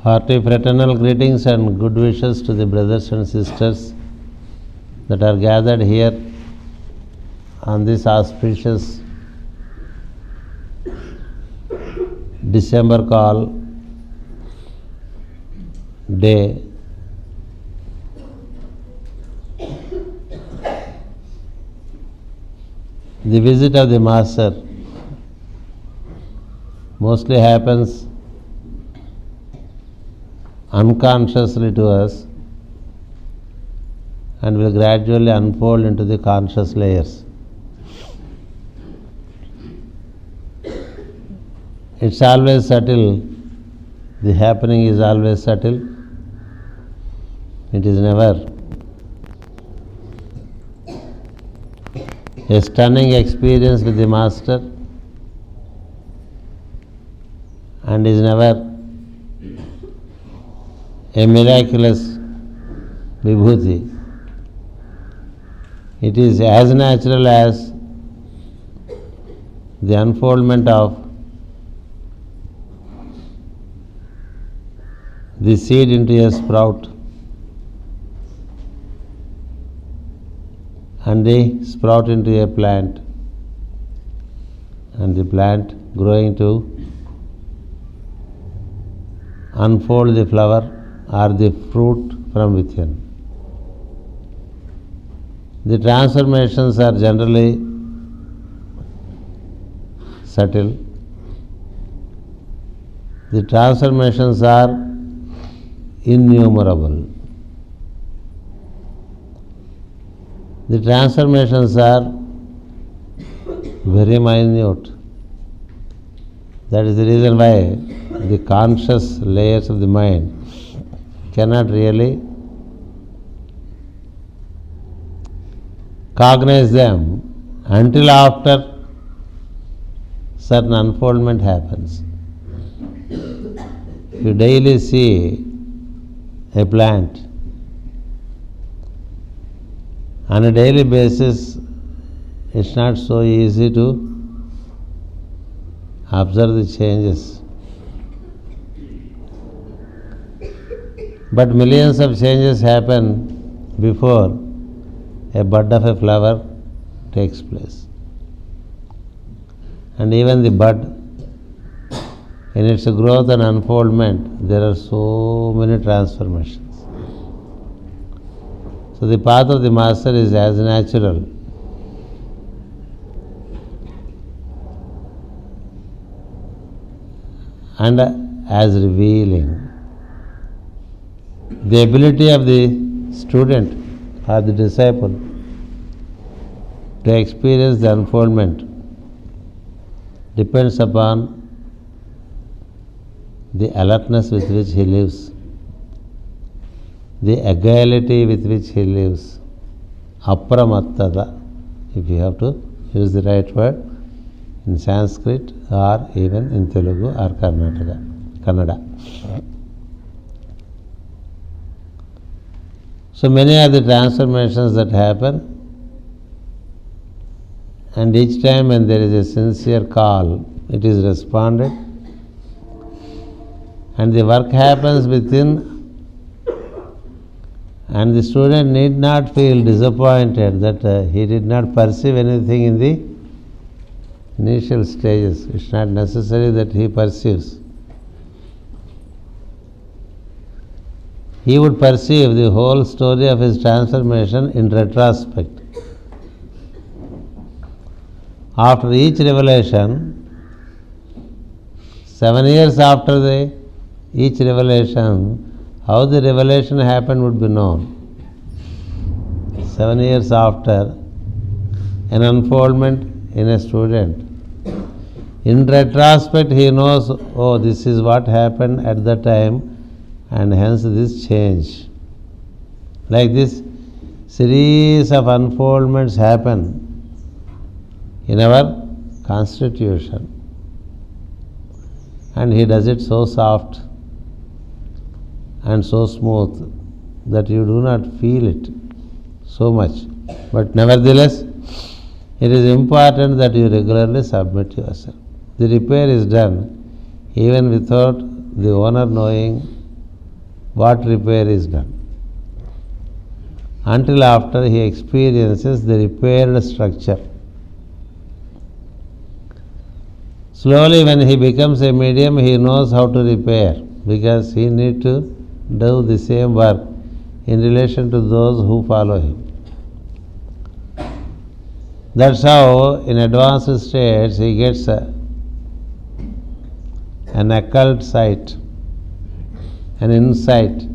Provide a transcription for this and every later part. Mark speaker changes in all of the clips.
Speaker 1: Hearty fraternal greetings and good wishes to the brothers and sisters that are gathered here on this auspicious December call day. The visit of the Master mostly happens unconsciously to us and will gradually unfold into the conscious layers. It's always subtle. The happening is always subtle. It is never a stunning experience with the Master and is never a miraculous vibhuti. It is as natural as the unfoldment of the seed into a sprout and the sprout into a plant and the plant growing to unfold the flower or the fruit from within. The transformations are generally subtle. The transformations are innumerable. The transformations are very minute. That is the reason why the conscious layers of the mind cannot really cognize them until after certain unfoldment happens. If you daily see a plant on a daily basis, it's not so easy to observe the changes. But millions of changes happen before a bud of a flower takes place. And even the bud, in its growth and unfoldment, there are so many transformations. So the path of the Master is as natural and as revealing. The ability of the student or the disciple to experience the unfoldment depends upon the alertness with which he lives, the agility with which he lives, apramattata, if you have to use the right word, in Sanskrit or even in Telugu or Kannada. So many are the transformations that happen, and each time when there is a sincere call, it is responded, and the work happens within, and the student need not feel disappointed that he did not perceive anything in the initial stages. It's not necessary that he perceives. He would perceive the whole story of his transformation in retrospect. After each revelation, 7 years after each revelation, how the revelation happened would be known. 7 years after an unfoldment in a student, in retrospect he knows, oh, this is what happened at that time, and hence this change. Like this, series of unfoldments happen in our constitution, and he does it so soft and so smooth that you do not feel it so much. But nevertheless, it is important that you regularly submit yourself. The repair is done even without the owner knowing what repair is done, until after he experiences the repaired structure. Slowly, when he becomes a medium, he knows how to repair, because he needs to do the same work in relation to those who follow him. That's how, in advanced states, he gets an occult sight, an insight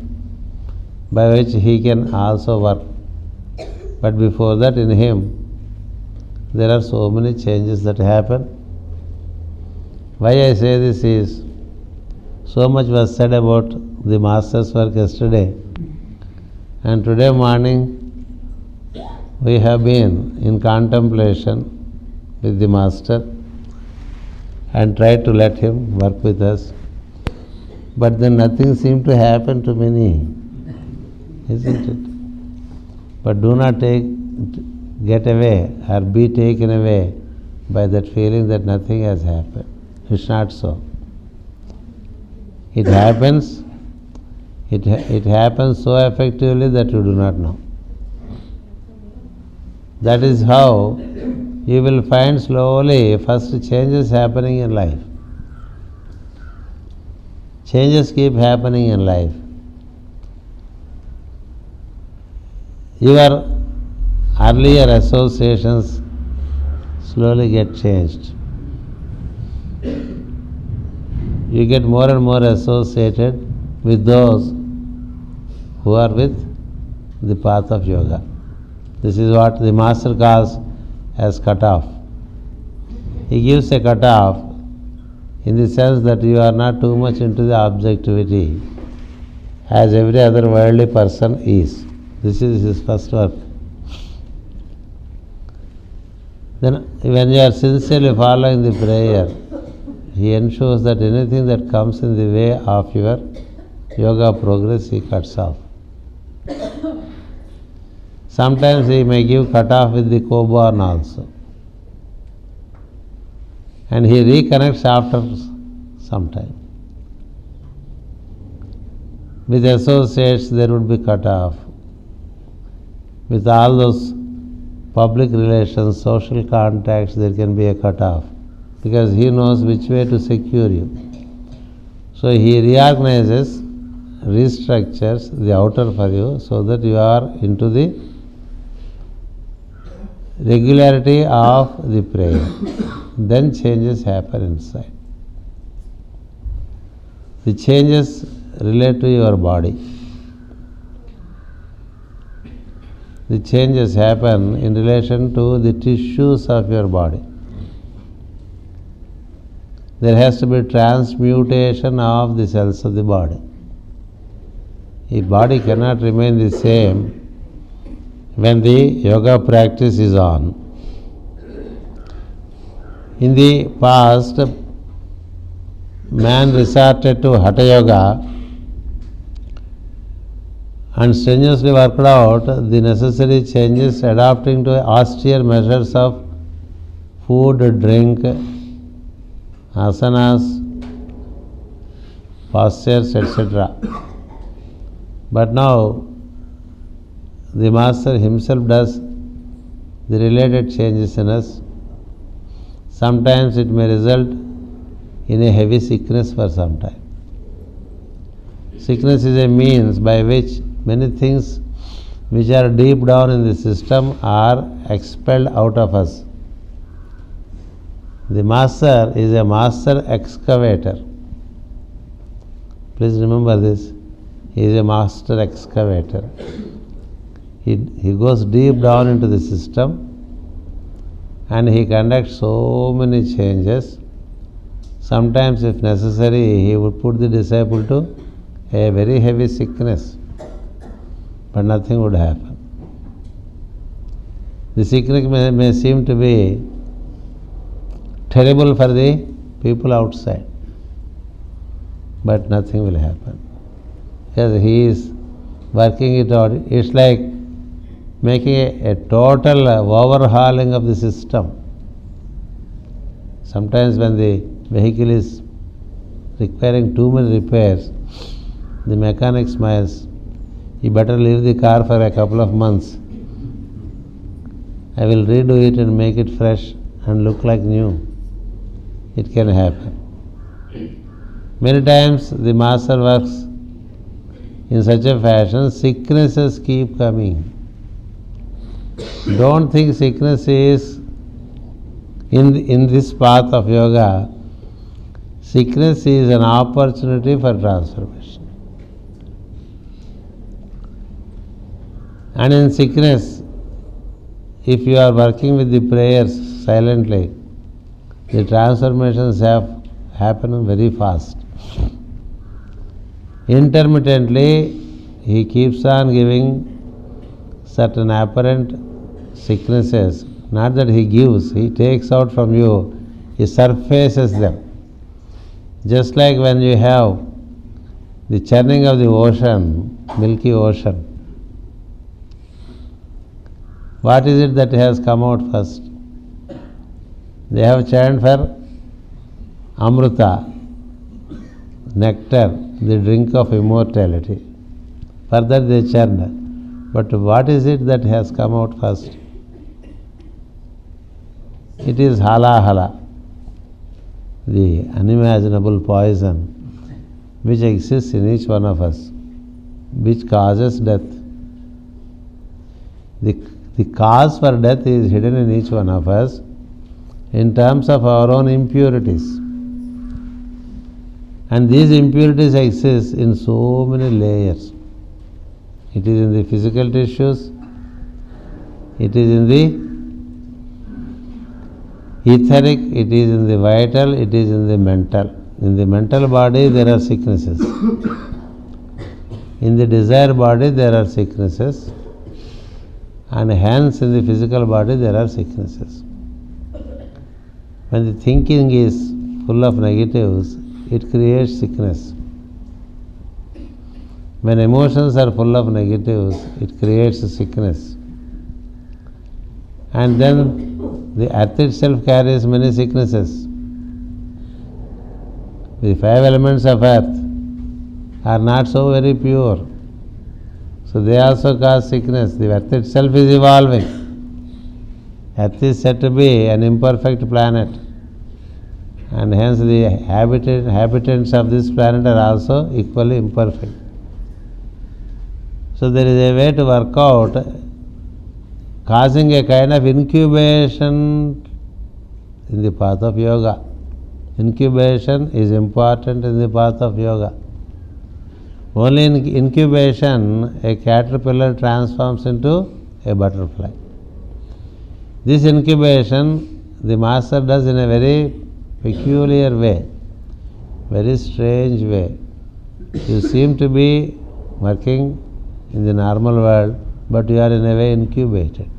Speaker 1: by which he can also work. But before that, in him, there are so many changes that happen. Why I say this is, so much was said about the Master's work yesterday, and today morning we have been in contemplation with the Master and tried to let him work with us. But then nothing seemed to happen to many, isn't it? But do not get away or be taken away by that feeling that nothing has happened. It's not so. It happens. It happens so effectively that you do not know. That is how you will find slowly first changes happening in life. Changes keep happening in life. Your earlier associations slowly get changed. You get more and more associated with those who are with the path of yoga. This is what the Master calls as cut-off. He gives a cut-off in the sense that you are not too much into the objectivity as every other worldly person is. This is his first work. Then when you are sincerely following the prayer, he ensures that anything that comes in the way of your yoga progress, he cuts off. Sometimes he may give cut-off with the co-born also. And he reconnects after some time. With associates, there would be cut-off. With all those public relations, social contacts, there can be a cut-off, because he knows which way to secure you. So he reorganizes, restructures the outer for you so that you are into the regularity of the prayer. Then changes happen inside. The changes relate to your body. The changes happen in relation to the tissues of your body. There has to be transmutation of the cells of the body. The body cannot remain the same when the yoga practice is on. In the past, man resorted to Hatha Yoga and strenuously worked out the necessary changes, adapting to austere measures of food, drink, asanas, postures, etc. But now the Master himself does the related changes in us. Sometimes it may result in a heavy sickness for some time. Sickness is a means by which many things which are deep down in the system are expelled out of us. The Master is a master excavator. Please remember this. He is a master excavator. He goes deep down into the system and he conducts so many changes. Sometimes, if necessary, he would put the disciple to a very heavy sickness, but nothing would happen. The sickness may seem to be terrible for the people outside, but nothing will happen, because he is working it out. It's like making a total overhauling of the system. Sometimes when the vehicle is requiring too many repairs, The mechanic smiles. You better leave the car for a couple of months. I will redo it and make it fresh and look like new. It can happen. Many times the master works in such a fashion, sicknesses keep coming. Don't think sickness is in this path of yoga. Sickness is an opportunity for transformation. And in sickness, if you are working with the prayers silently, the transformations have happened very fast. Intermittently, he keeps on giving certain apparent sicknesses. Not that he gives, he takes out from you, he surfaces them. Just like when you have the churning of the ocean, milky ocean. What is it that has come out first? They have churned for Amrita, nectar, the drink of immortality. Further they churned. But what is it that has come out first? It is halahala, the unimaginable poison which exists in each one of us, which causes death. The cause for death is hidden in each one of us in terms of our own impurities. And these impurities exist in so many layers. It is in the physical tissues, it is in the etheric, it is in the vital, it is in the mental. In the mental body there are sicknesses. In the desire body there are sicknesses. And hence in the physical body there are sicknesses. When the thinking is full of negatives, it creates sickness. When emotions are full of negatives, it creates sickness. And then the earth itself carries many sicknesses. The 5 elements of earth are not so very pure. So they also cause sickness. The earth itself is evolving. Earth is said to be an imperfect planet. And hence the inhabitants of this planet are also equally imperfect. So there is a way to work out causing a kind of incubation in the path of yoga. Incubation is important in the path of yoga. Only in incubation a caterpillar transforms into a butterfly. This incubation the master does in a very peculiar way, very strange way. You seem to be working in the normal world, but you are in a way incubated.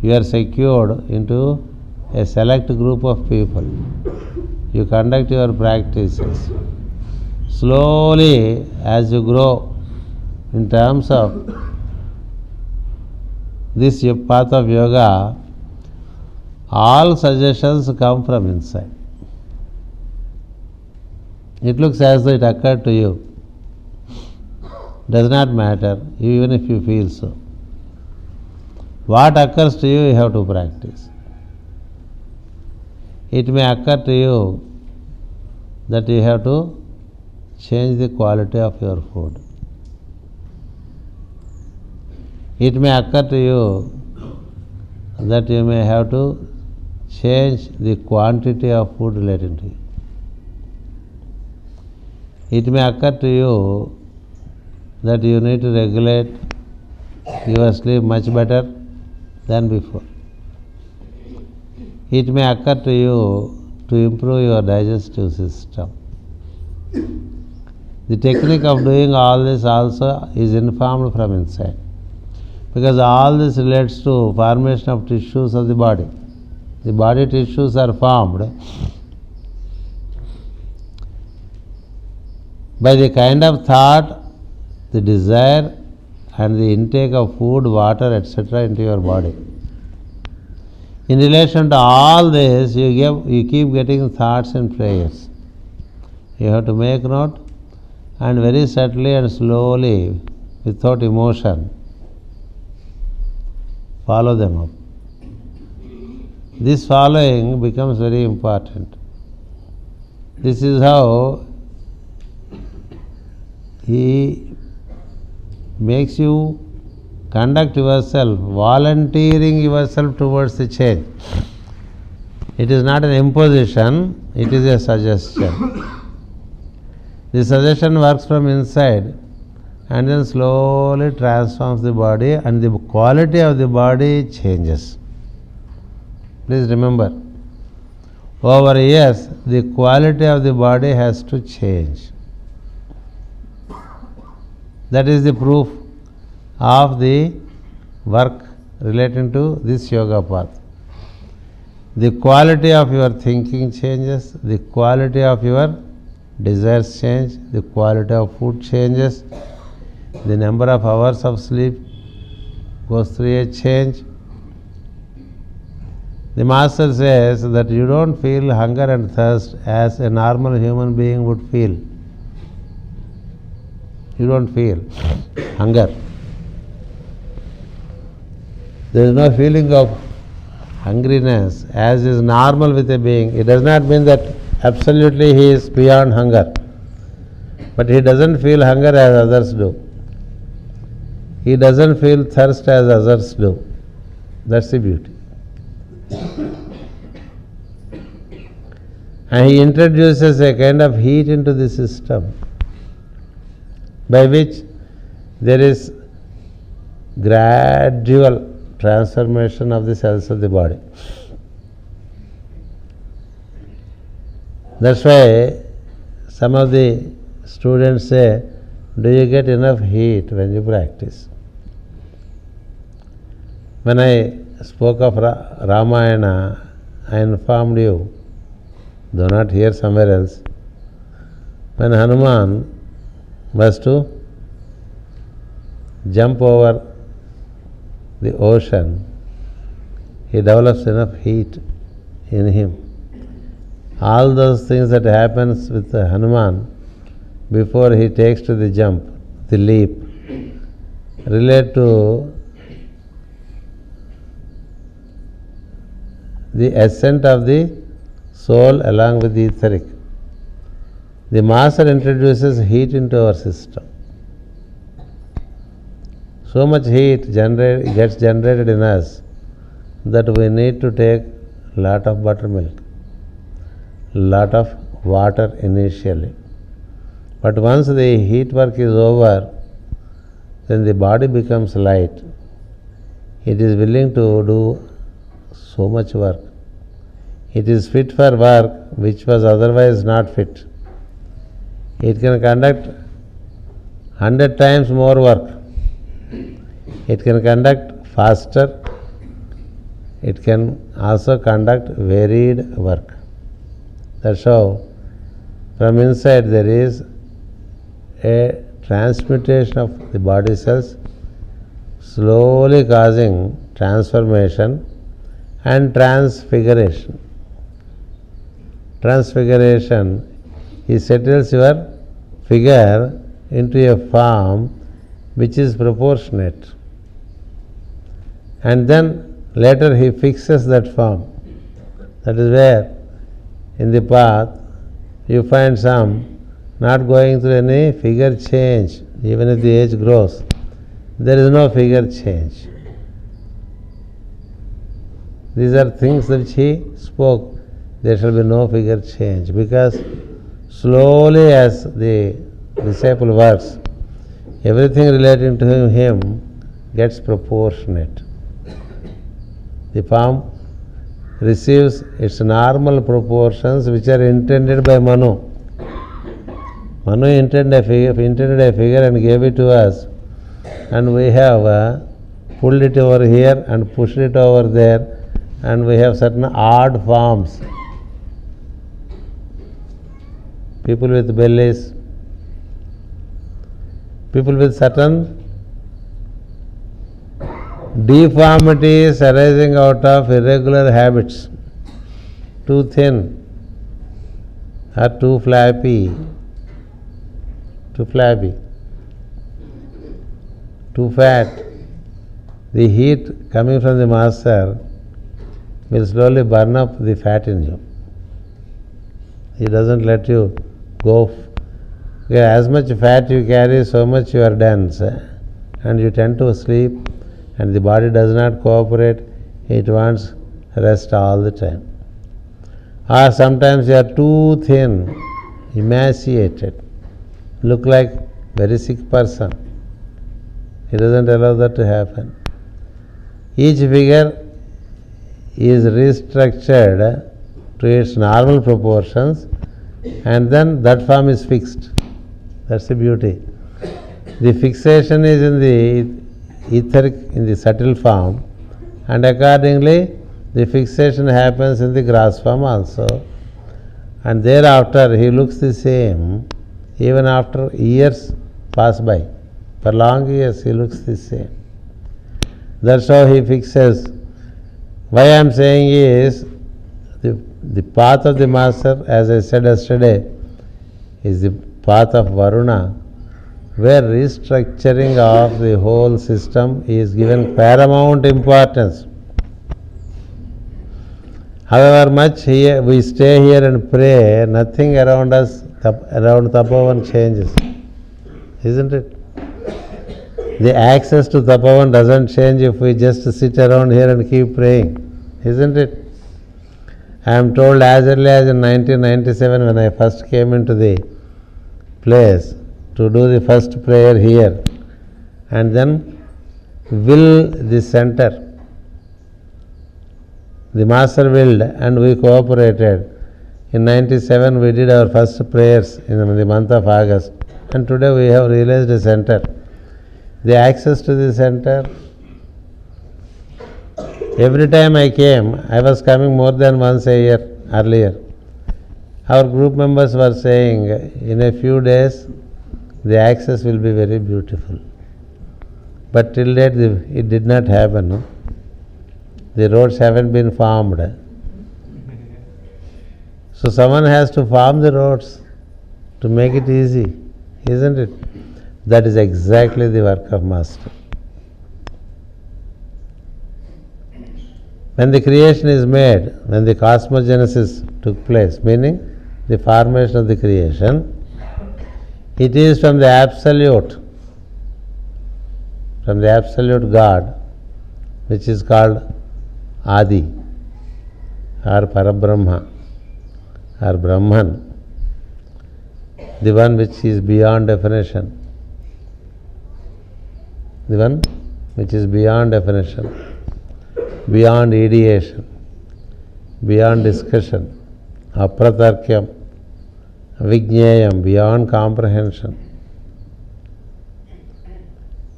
Speaker 1: You are secured into a select group of people. You conduct your practices. Slowly, as you grow in terms of this path of yoga, all suggestions come from inside. It looks as though it occurred to you. Does not matter, even if you feel so. What occurs to you have to practice. It may occur to you that you have to change the quality of your food. It may occur to you that you may have to change the quantity of food related to you. It may occur to you that you need to regulate your sleep much better than before. It may occur to you to improve your digestive system. The technique of doing all this also is informed from inside, because all this relates to formation of tissues of the body. The body tissues are formed by the kind of thought, the desire and the intake of food, water, etc. into your body. In relation to all this, you keep getting thoughts and prayers. You have to make note, and very subtly and slowly, without emotion, follow them up. This following becomes very important. This is how he makes you conduct yourself, volunteering yourself towards the change. It is not an imposition, it is a suggestion. The suggestion works from inside and then slowly transforms the body, and the quality of the body changes. Please remember, over years the quality of the body has to change. That is the proof of the work relating to this yoga path. The quality of your thinking changes, the quality of your desires change, the quality of food changes, the number of hours of sleep goes through a change. The master says that you don't feel hunger and thirst as a normal human being would feel. You don't feel hunger. There is no feeling of hungriness as is normal with a being. It does not mean that absolutely he is beyond hunger, but he doesn't feel hunger as others do. He doesn't feel thirst as others do. That's the beauty. And he introduces a kind of heat into the system by which there is gradual transformation of the cells of the body. That's why some of the students say, do you get enough heat when you practice? When I spoke of Ramayana, I informed you, though not here, somewhere else, when Hanuman was to jump over the ocean, he develops enough heat in him. All those things that happens with Hanuman before he takes to the jump, the leap, relate to the ascent of the soul along with the etheric. The master introduces heat into our system. So much heat gets generated in us that we need to take lot of buttermilk, lot of water initially. But once the heat work is over, then the body becomes light. It is willing to do so much work. It is fit for work which was otherwise not fit. It can conduct 100 times more work. It can conduct faster. It can also conduct varied work. That's how from inside there is a transmutation of the body cells, slowly causing transformation and transfiguration. Transfiguration, he settles your figure into a form which is proportionate, and then later he fixes that form. That is where in the path you find some not going through any figure change, even if the age grows. There is no figure change. These are things that he spoke. There shall be no figure change, because slowly as the disciple works, everything relating to him gets proportionate. The form receives its normal proportions which are intended by Manu. Manu intended a figure and gave it to us, and we have pulled it over here and pushed it over there, and we have certain odd forms. People with bellies, people with certain deformities arising out of irregular habits, too thin or too flappy, too flabby, too fat. The heat coming from the master will slowly burn up the fat in you. He doesn't let you go. As much fat you carry, so much you are dense, and you tend to sleep, and the body does not cooperate. It wants rest all the time. Or sometimes you are too thin, emaciated, look like very sick person. He doesn't allow that to happen. Each figure is restructured to its normal proportions, and then that form is fixed. That's the beauty. The fixation is in the etheric, in the subtle form, and accordingly the fixation happens in the gross form also. And thereafter he looks the same, even after years pass by. For long years he looks the same. That's how he fixes. Why I am saying is, the path of the master, as I said yesterday, is the path of Varuna, where restructuring of the whole system is given paramount importance. However much here we stay here and pray, nothing around us, around Tapovan changes. Isn't it? The access to Tapovan doesn't change if we just sit around here and keep praying. Isn't it? I am told as early as in 1997, when I first came into the place to do the first prayer here, and then will the center. The master willed and we cooperated. In 97 we did our first prayers in the month of August, and today we have realized a center. The access to the center, every time I came, I was coming more than once a year earlier. Our group members were saying, in a few days the access will be very beautiful. But till date it did not happen. No? The roads haven't been formed. So someone has to form the roads to make it easy, isn't it? That is exactly the work of Master. When the creation is made, when the cosmogenesis took place, meaning the formation of the creation, it is from the absolute God, which is called Adi, or Parabrahma, or Brahman, the one which is beyond definition, the one which is beyond definition, beyond ideation, beyond discussion, apratarkyam, vijnayam, beyond comprehension,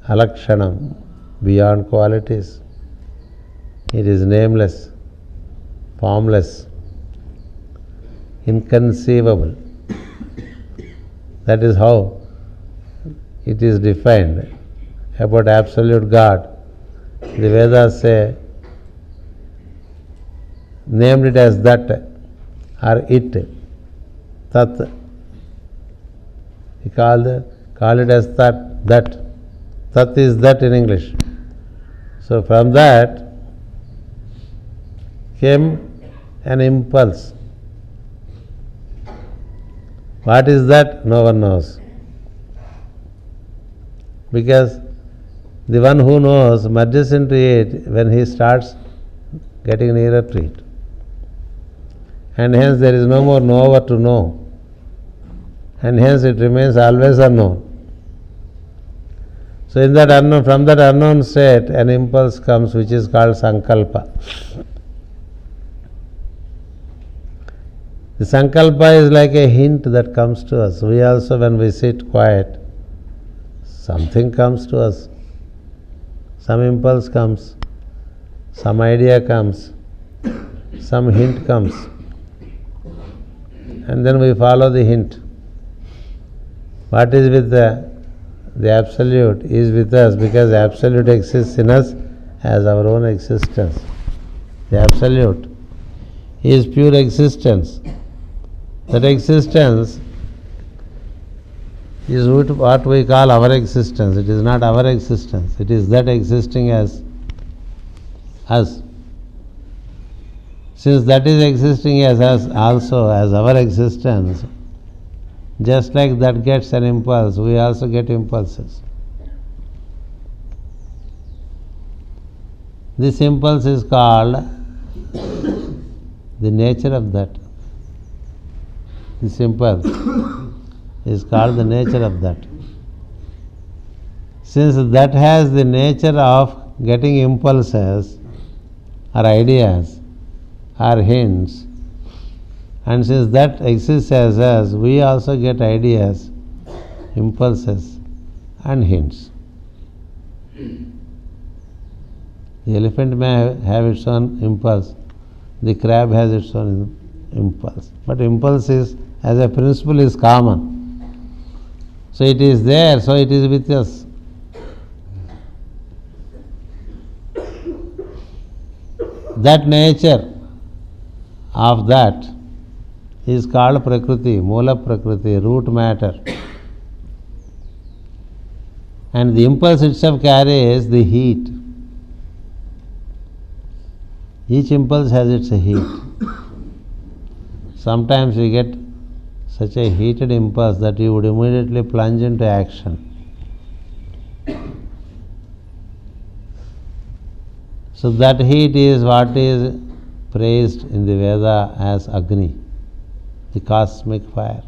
Speaker 1: alakshanam, beyond qualities. It is nameless, formless, inconceivable. That is how it is defined about absolute God. The Vedas say, named it as that or it, tat. We call it as that. Tat is that in English. So from that came an impulse. What is that? No one knows. Because the one who knows merges into it when he starts getting nearer to it. And hence there is no more knower to know. And hence it remains always unknown. So in that unknown, from that unknown state, an impulse comes which is called sankalpa. The sankalpa is like a hint that comes to us. We also, when we sit quiet, something comes to us. Some impulse comes, some idea comes, some hint comes. And then we follow the hint. What is with the Absolute is with us, because the Absolute exists in us as our own existence. The Absolute is pure existence. That existence is what we call our existence. It is not our existence. It is that existing as us. Since that is existing as us also as our existence, just like that gets an impulse, we also get impulses. This impulse is called the nature of that. This impulse is called the nature of that. Since that has the nature of getting impulses or ideas or hints, and since that exists as us, we also get ideas, impulses and hints. The elephant may have its own impulse, the crab has its own impulse, but impulse is, as a principle, is common. So it is there, so it is with us. That nature of that is called Prakriti, Mula Prakriti, root matter. And the impulse itself carries the heat. Each impulse has its heat. Sometimes you get such a heated impulse that you would immediately plunge into action. So that heat is what is praised in the Veda as Agni, the cosmic fire,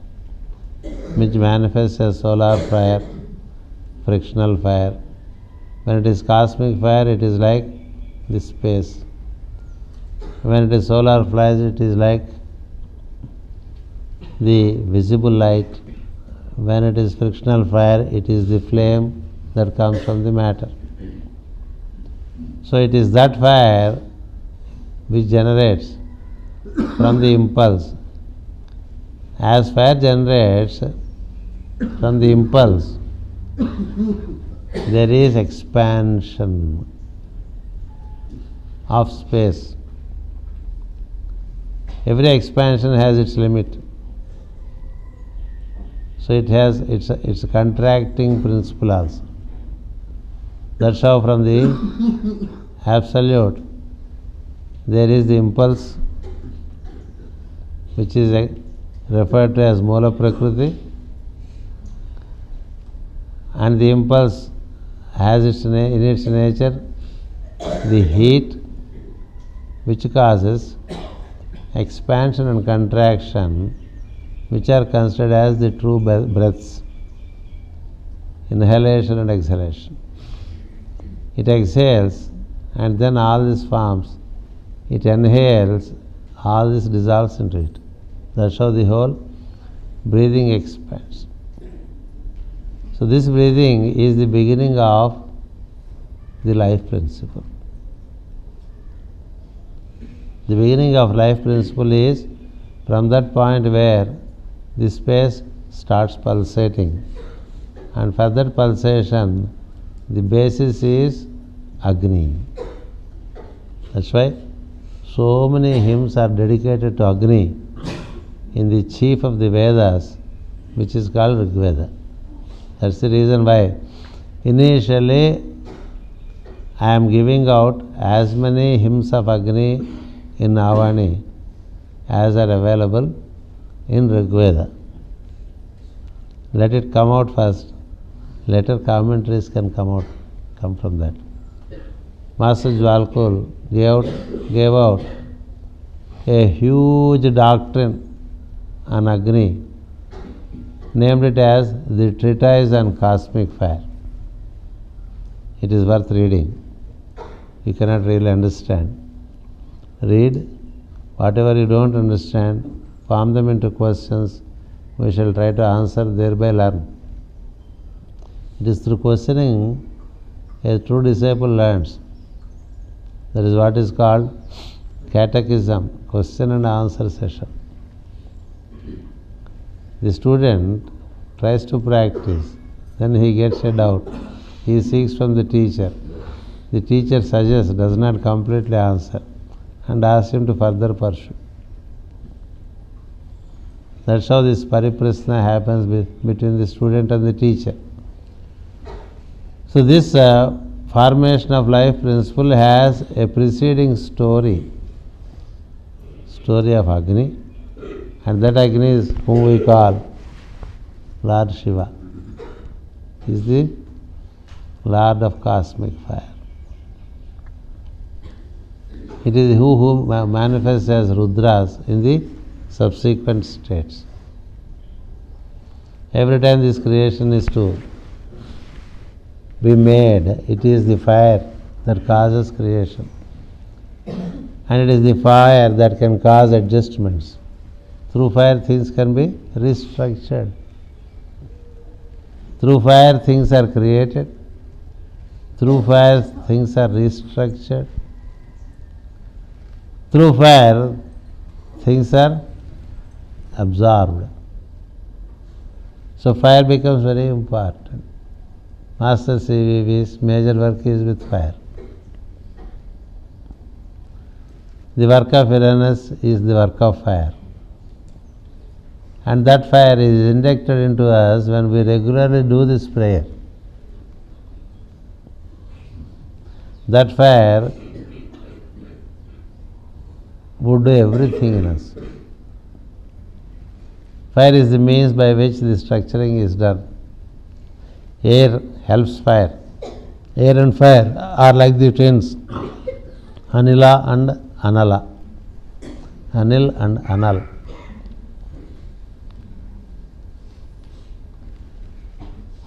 Speaker 1: which manifests as solar fire, frictional fire. When it is cosmic fire, it is like the space. When it is solar fire, it is like the visible light. When it is frictional fire, it is the flame that comes from the matter. So it is that fire which generates from the impulse. As fire generates from the impulse, there is expansion of space. Every expansion has its limit. So it has its contracting principle also. That's how from the absolute there is the impulse which is referred to as Mula Prakriti, and the impulse has in its nature the heat which causes expansion and contraction, which are considered as the true breaths, inhalation and exhalation. It exhales and then all this forms. It inhales, all this dissolves into it. That's how the whole breathing expands. So this breathing is the beginning of the life principle. The beginning of life principle is from that point where the space starts pulsating, and for that pulsation the basis is Agni. That's why so many hymns are dedicated to Agni in the chief of the Vedas, which is called Rig Veda. That's the reason why initially I am giving out as many hymns of Agni in Avani as are available in Rig Veda. Let it come out first. Later commentaries can come from that. Master Jwalkul gave out a huge doctrine on Agni, named it as the Treatise on Cosmic Fire. It is worth reading. You cannot really understand. Read whatever you don't understand, form them into questions. We shall try to answer, thereby learn. It is through questioning a true disciple learns. That is what is called catechism, question and answer session. The student tries to practice, then he gets a doubt. He seeks from the teacher. The teacher suggests, does not completely answer, and asks him to further pursue. That's how this pariprasna happens between the student and the teacher. So this formation of life principle has a preceding story of Agni, and that Agni is whom we call Lord Shiva. He is the Lord of cosmic fire. It is who manifests as Rudras in the subsequent states. Every time this creation is to be made, it is the fire that causes creation. And it is the fire that can cause adjustments. Through fire things can be restructured. Through fire things are created. Through fire things are restructured. Through fire things are absorbed. So fire becomes very important. Master CVV's major work is with fire. The work of Uranus is the work of fire. And that fire is injected into us when we regularly do this prayer. That fire would do everything in us. Fire is the means by which the structuring is done. Air helps fire. Air and fire are like the twins, Anila and Anala. Anil and Anal.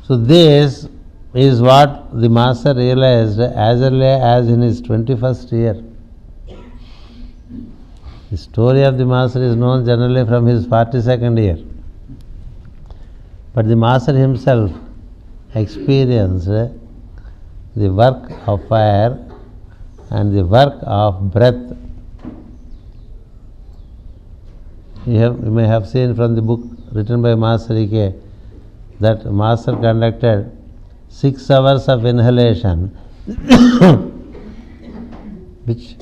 Speaker 1: So this is what the Master realized as early as in his 21st year. The story of the Master is known generally from his 42nd year. But the Master himself experienced the work of fire and the work of breath. You may have seen from the book written by Master E.K. that Master conducted 6 hours of inhalation, which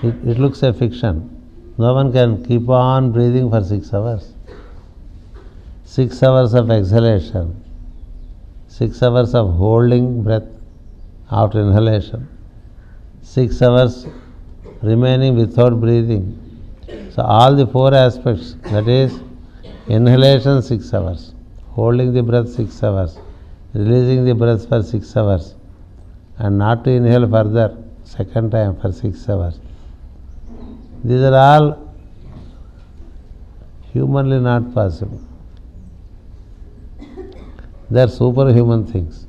Speaker 1: it looks a fiction. No one can keep on breathing for 6 hours. 6 hours of exhalation, 6 hours of holding breath after inhalation, 6 hours remaining without breathing. So all the 4 aspects, that is inhalation 6 hours, holding the breath 6 hours, releasing the breath for 6 hours, and not to inhale further second time for 6 hours. These are all humanly not possible. They are superhuman things.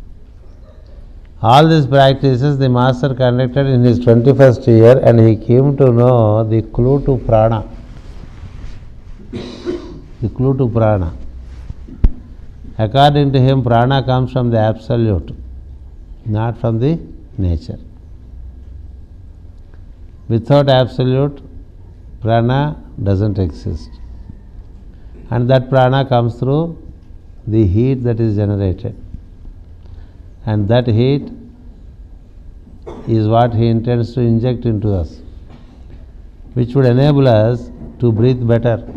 Speaker 1: All these practices the Master conducted in his 21st year, and he came to know the clue to prana. The clue to prana. According to him, prana comes from the absolute, not from the nature. Without absolute, prana doesn't exist. And that prana comes through the heat that is generated. And that heat is what he intends to inject into us, which would enable us to breathe better.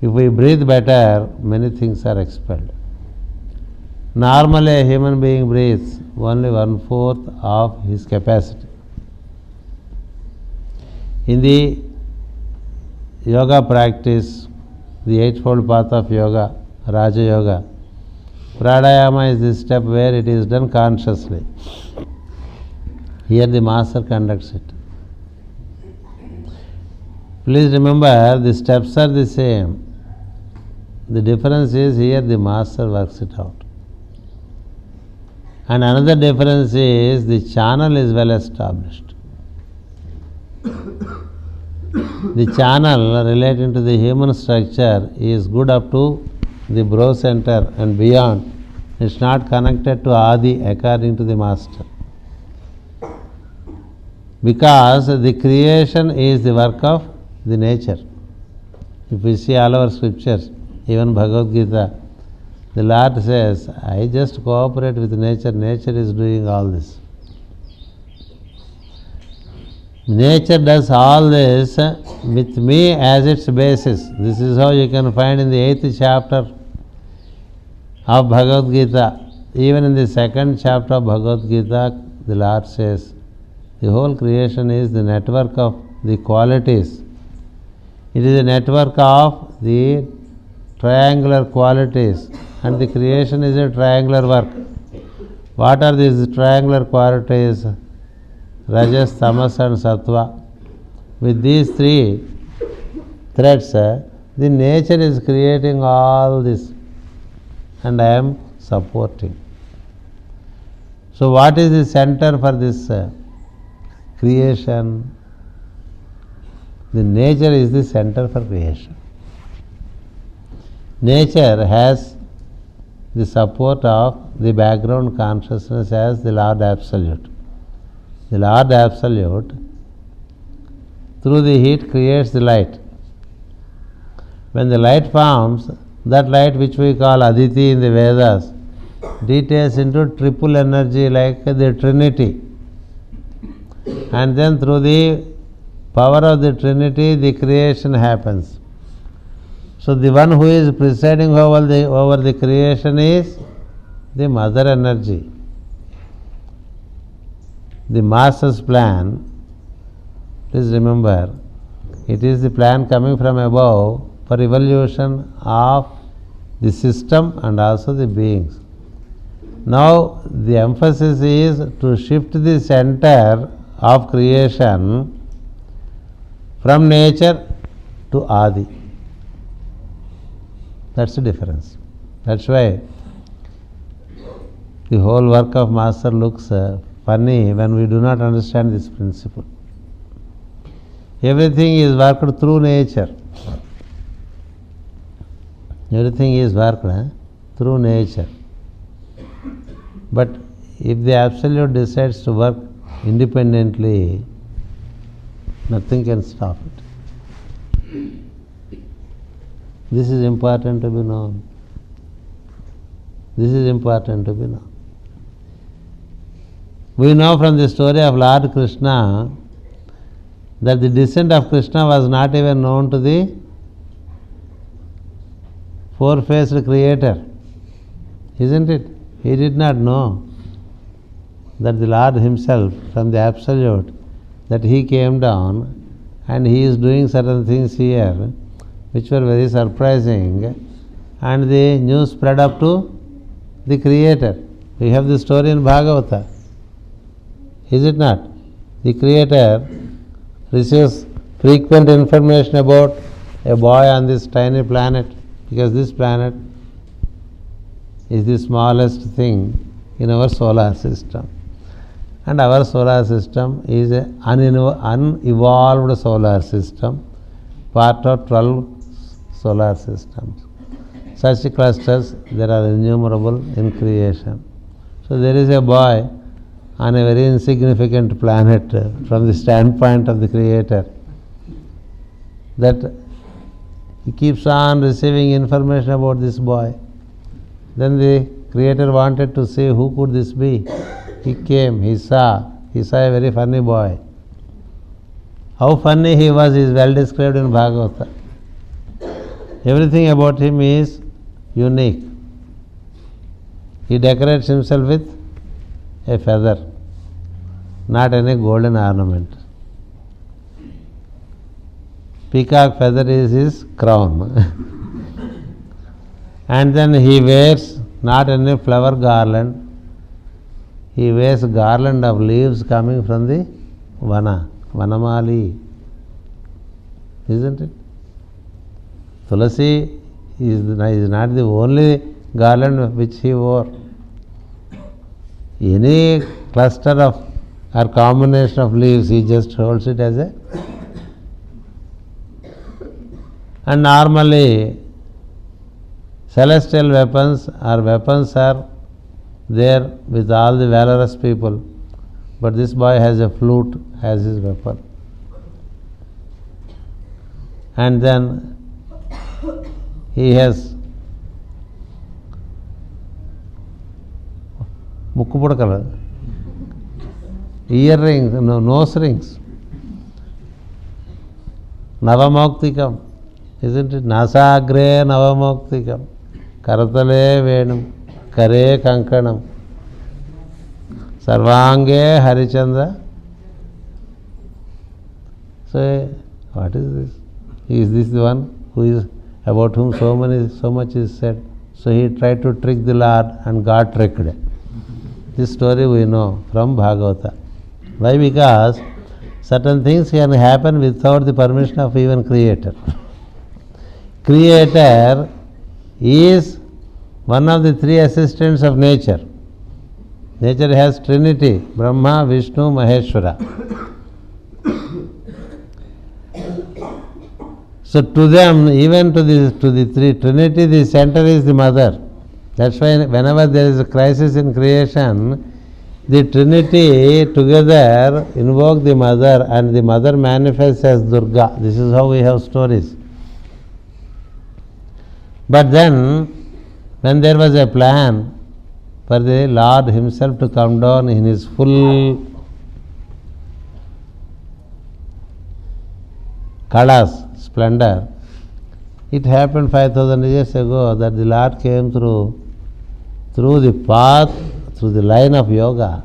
Speaker 1: If we breathe better, many things are expelled. Normally, a human being breathes only 1/4 of his capacity. In the yoga practice, the eightfold path of yoga, Raja Yoga, pranayama is the step where it is done consciously. Here the Master conducts it. Please remember, the steps are the same. The difference is here the Master works it out. And another difference is the channel is well established. The channel relating to the human structure is good up to the brow center and beyond. It's not connected to Adi according to the Master. Because the creation is the work of the nature. If we see all our scriptures, even Bhagavad Gita, the Lord says, I just cooperate with nature, nature is doing all this. Nature does all this with me as its basis. This is how you can find in the 8th chapter of Bhagavad Gita. Even in the 2nd chapter of Bhagavad Gita, the Lord says, the whole creation is the network of the qualities. It is a network of the triangular qualities, and the creation is a triangular work. What are these triangular qualities? Rajas, Tamas and Sattva. With these three threads, the nature is creating all this, and I am supporting. So what is the center for this creation? The nature is the center for creation. Nature has the support of the background consciousness as the Lord Absolute. The Lord Absolute, through the heat, creates the light. When the light forms, that light which we call Aditi in the Vedas details into triple energy like the Trinity. And then through the power of the Trinity, the creation happens. So the one who is presiding over the creation is the mother energy. The master's plan, please remember, it is the plan coming from above for evolution of the system and also the beings. Now the emphasis is to shift the center of creation from nature to Adi. That's the difference. That's why the whole work of Master looks funny when we do not understand this principle. Everything is worked through nature. Everything is worked through nature. But if the Absolute decides to work independently, nothing can stop it. This is important to be known. This is important to be known. We know from the story of Lord Krishna that the descent of Krishna was not even known to the four-faced Creator. Isn't it? He did not know that the Lord Himself, from the Absolute, that He came down and He is doing certain things here which were very surprising, and the news spread up to the Creator. We have the story in Bhagavata. Is it not? The Creator receives frequent information about a boy on this tiny planet, because this planet is the smallest thing in our solar system. And our solar system is an unevolved solar system, part of 12 solar systems. Such clusters, there are innumerable in creation. So there is a boy on a very insignificant planet from the standpoint of the Creator, that he keeps on receiving information about this boy. Then the Creator wanted to see who could this be. He came, he saw a very funny boy. How funny he was is well described in Bhagavata. Everything about him is unique. He decorates himself with a feather, not any golden ornament. Peacock feather is his crown. And then he wears not any flower garland, he wears a garland of leaves coming from the Vanamali. Isn't it? Tulasi is not the only garland which he wore. Any cluster of or combination of leaves, he just holds it as a. And normally, celestial weapons are there with all the valorous people, but this boy has a flute as his weapon. And then he has mukku pudakala, earrings, nose rings. Navamoktikam. Isn't it? Nasagre Navamoktikam. Karatale Venum. Kare Kankanam. Sarvange Harichandra. So, what is this? Is this the one who is about whom so much is said? So he tried to trick the Lord and got tricked. This story we know from Bhagavata. Why? Because certain things can happen without the permission of even Creator. Creator is one of the three assistants of nature. Nature has Trinity, Brahma, Vishnu, Maheshwara. So to them, even to the three Trinity, the center is the mother. That's why whenever there is a crisis in creation, the Trinity together invoke the mother, and the mother manifests as Durga. This is how we have stories. But then, when there was a plan for the Lord himself to come down in his full kalas, splendor, it happened 5,000 years ago that the Lord came through the path, through the line of yoga.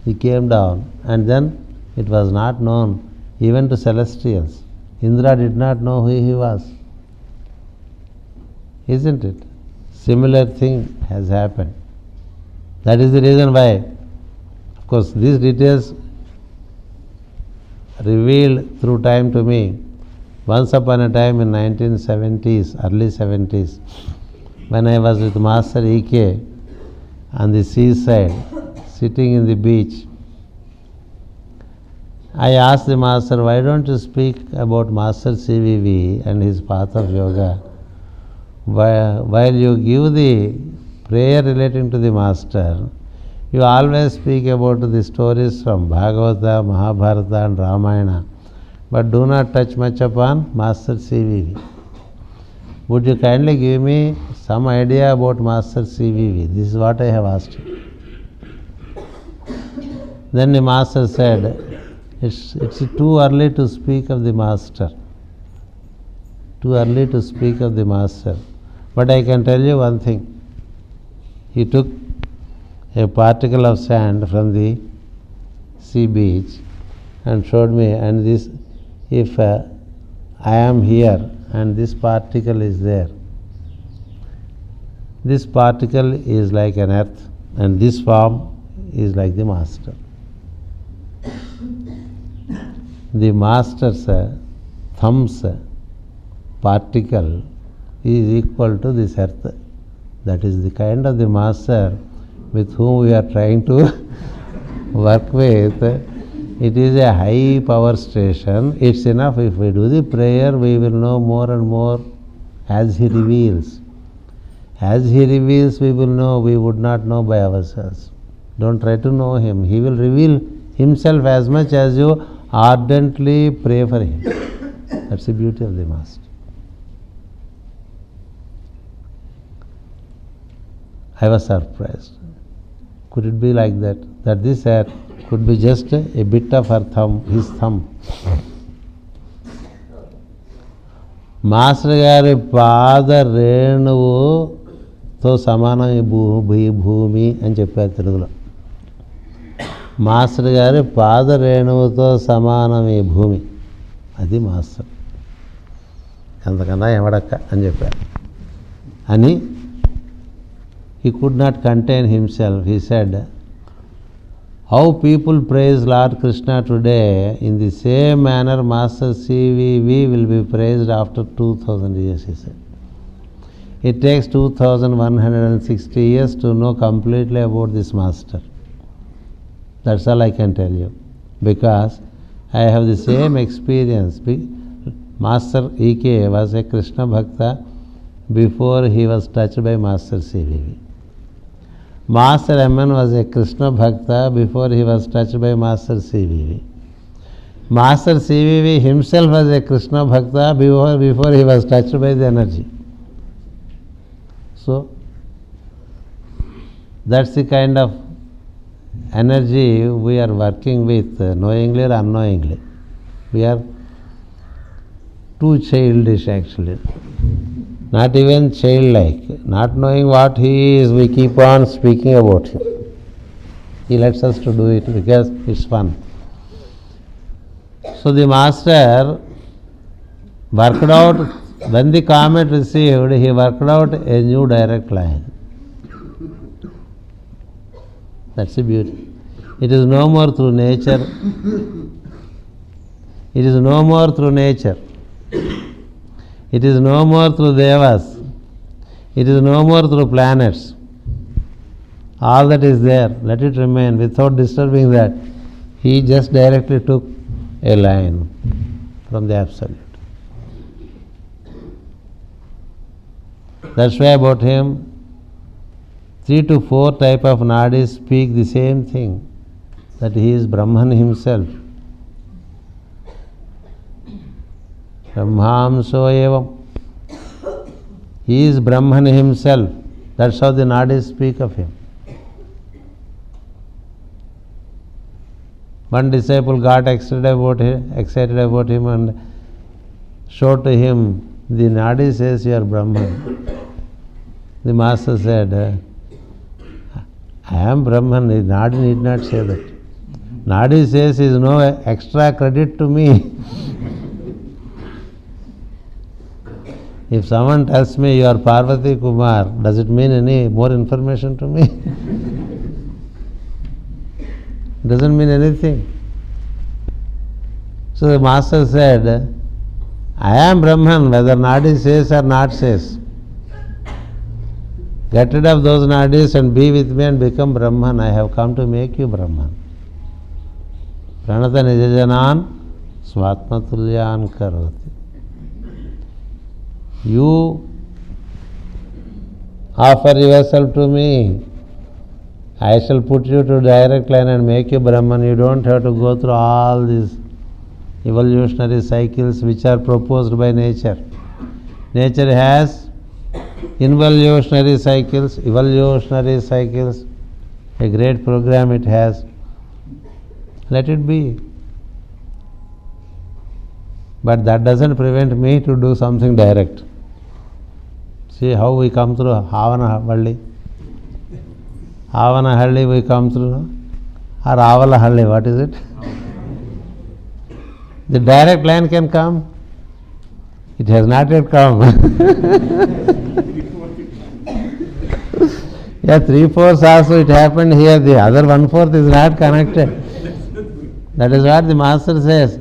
Speaker 1: He came down, and then it was not known even to celestials. Indra did not know who he was. Isn't it? Similar thing has happened. That is the reason why, of course, these details revealed through time to me. Once upon a time in 1970s, early 70s, when I was with Master E.K. on the seaside, sitting in the beach, I asked the Master, why don't you speak about Master CVV and his path of yoga? While you give the prayer relating to the Master, you always speak about the stories from Bhagavata, Mahabharata and Ramayana, but do not touch much upon Master CVV. Would you kindly give me some idea about Master CVV? This is what I have asked you. Then the Master said, it's too early to speak of the Master. Too early to speak of the Master. But I can tell you one thing. He took a particle of sand from the sea beach and showed me, and this, if I am here and this particle is there, this particle is like an earth and this form is like the Master. The Master's thumb's particle is equal to this earth. That is the kind of the Master with whom we are trying to work with. It is a high power station. It's enough if we do the prayer, we will know more and more as he reveals. As he reveals, we will know. We would not know by ourselves. Don't try to know him. He will reveal himself as much as you ardently pray for him. That's the beauty of the Master. I was surprised. Could it be like that? That this earth could be just a bit of her thumb, his thumb. Master గారి పాద రేణువుతో సమానం ఈ భూమి అని చెప్పారు తెలుగులో. Master గారి పాద రేణువుతో సమానం ఈ భూమి. అది మాస్టర్. అంతకన్నా ఎవడక్క అని చెప్పారు. అని he could not contain himself. He said, how people praise Lord Krishna today, in the same manner Master CVV will be praised after 2000 years, he said. It takes 2160 years to know completely about this Master. That's all I can tell you. Because I have the same experience. Master E.K. was a Krishna Bhakta before he was touched by Master CVV. Master M.N. was a Krishna Bhakta before he was touched by Master CVV. Master CVV himself was a Krishna Bhakta before he was touched by the energy. So, that's the kind of energy we are working with, knowingly or unknowingly. We are too childish actually. Not even childlike. Not knowing what he is, we keep on speaking about him. He lets us to do it because it's fun. So the master worked out, when the comet received, he worked out a new direct line. That's the beauty. It is no more through nature. It is no more through nature. It is no more through devas. It is no more through planets. All that is there, let it remain without disturbing that. He just directly took a line from the Absolute. That's why about him, 3 to 4 type of nadis speak the same thing, that he is Brahman himself. Brahmamso evam. He is Brahman himself. That's how the nadis speak of him. One disciple got excited about him and showed to him, the nadi says you are Brahman. The master said, I am Brahman, the nadi need not say that. Nadi says is no extra credit to me. If someone tells me you are Parvati Kumar, does it mean any more information to me? Doesn't mean anything. So the master said, I am Brahman, whether Nadi says or not says. Get rid of those Nadis and be with me and become Brahman. I have come to make you Brahman. Pranata nijajanan svatmatulyan karoti. You offer yourself to me. I shall put you to direct line and make you Brahman. You don't have to go through all these evolutionary cycles which are proposed by nature. Nature has evolutionary cycles, a great program it has. Let it be. But that doesn't prevent me to do something direct. See how we come through Havanahalli. Havanahalli we come through, or Avalahalli, what is it? The direct line can come. It has not yet come. Yeah, 3/4 also it happened here. The other 1/4 is not connected. That is what the master says.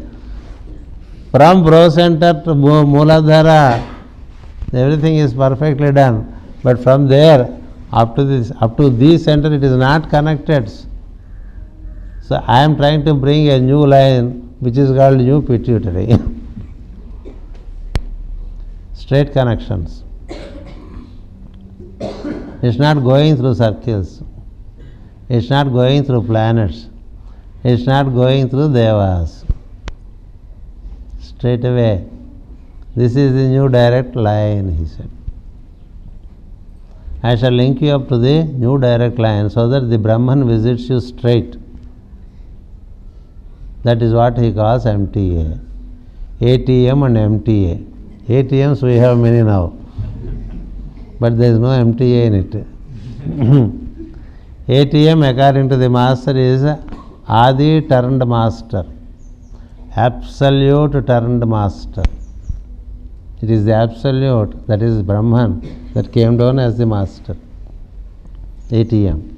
Speaker 1: From Bro Center to Mooladhara, everything is perfectly done. But from there up to this center, it is not connected. So I am trying to bring a new line which is called new pituitary. Straight connections. It's not going through circles. It's not going through planets. It's not going through devas. Straight away. This is the new direct line, he said. I shall link you up to the new direct line so that the Brahman visits you straight. That is what he calls MTA. ATM and MTA. ATMs we have many now, but there is no MTA in it. ATM, according to the master, is Adi turned master, absolute turned master. It is the absolute, that is Brahman, that came down as the master. ATM.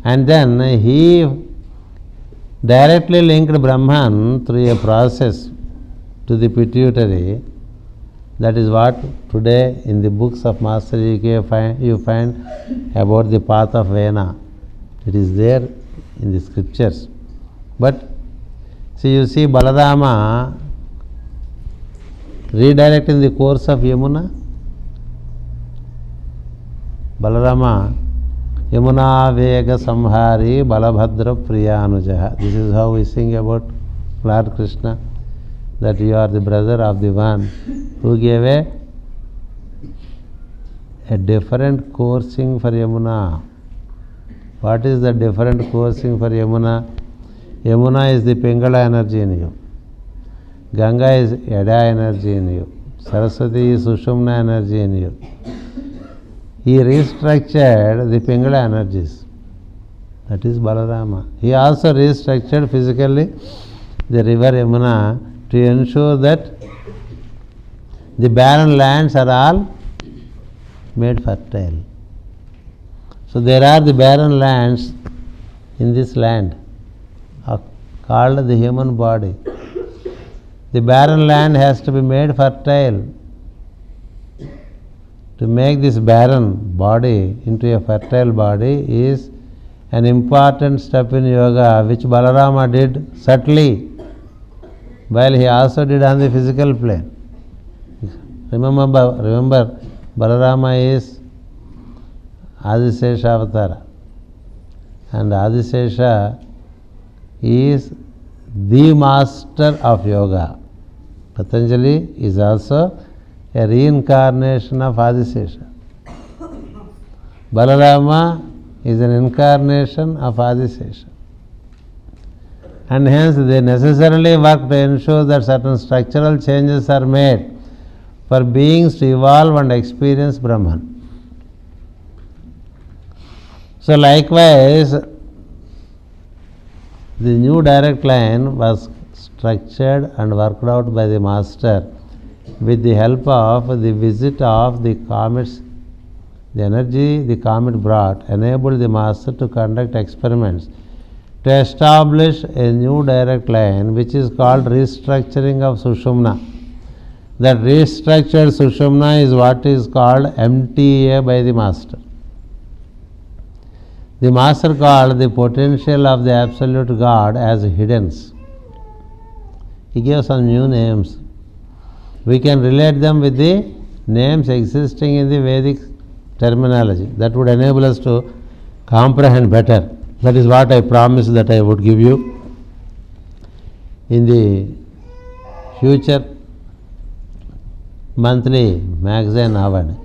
Speaker 1: And then he directly linked Brahman through a process to the pituitary. That is what today in the books of Master you find about the path of Vena. It is there in the scriptures. But see, you see Balarama redirecting the course of Yamuna. Balarama, Yamuna Vega Samhari Balabhadra Priyanujaha. This is how we sing about Lord Krishna, that you are the brother of the one who gave a different coursing for Yamuna. What is the different coursing for Yamuna? Yamuna is the Pingala energy in you. Ganga is Yada energy in you. Saraswati is Sushumna energy in you. He restructured the Pingala energies. That is Balarama. He also restructured physically the river Yamuna to ensure that the barren lands are all made fertile. So there are the barren lands in this land called the human body. The barren land has to be made fertile. To make this barren body into a fertile body is an important step in yoga, which Balarama did subtly, while he also did on the physical plane. Remember, Balarama is Adisesha Avatara, and Adisesha is the master of yoga. Patanjali is also a reincarnation of Adisesha. Balarama is an incarnation of Adisesha. And hence they necessarily work to ensure that certain structural changes are made for beings to evolve and experience Brahman. So likewise, the new direct line was structured and worked out by the master with the help of the visit of the comets. The energy the comet brought enabled the master to conduct experiments to establish a new direct line, which is called restructuring of Sushumna. That restructured Sushumna is what is called MTA by the master. The master called the potential of the absolute God as hiddens. He gave some new names. We can relate them with the names existing in the Vedic terminology. That would enable us to comprehend better. That is what I promised that I would give you. In the future monthly magazine award,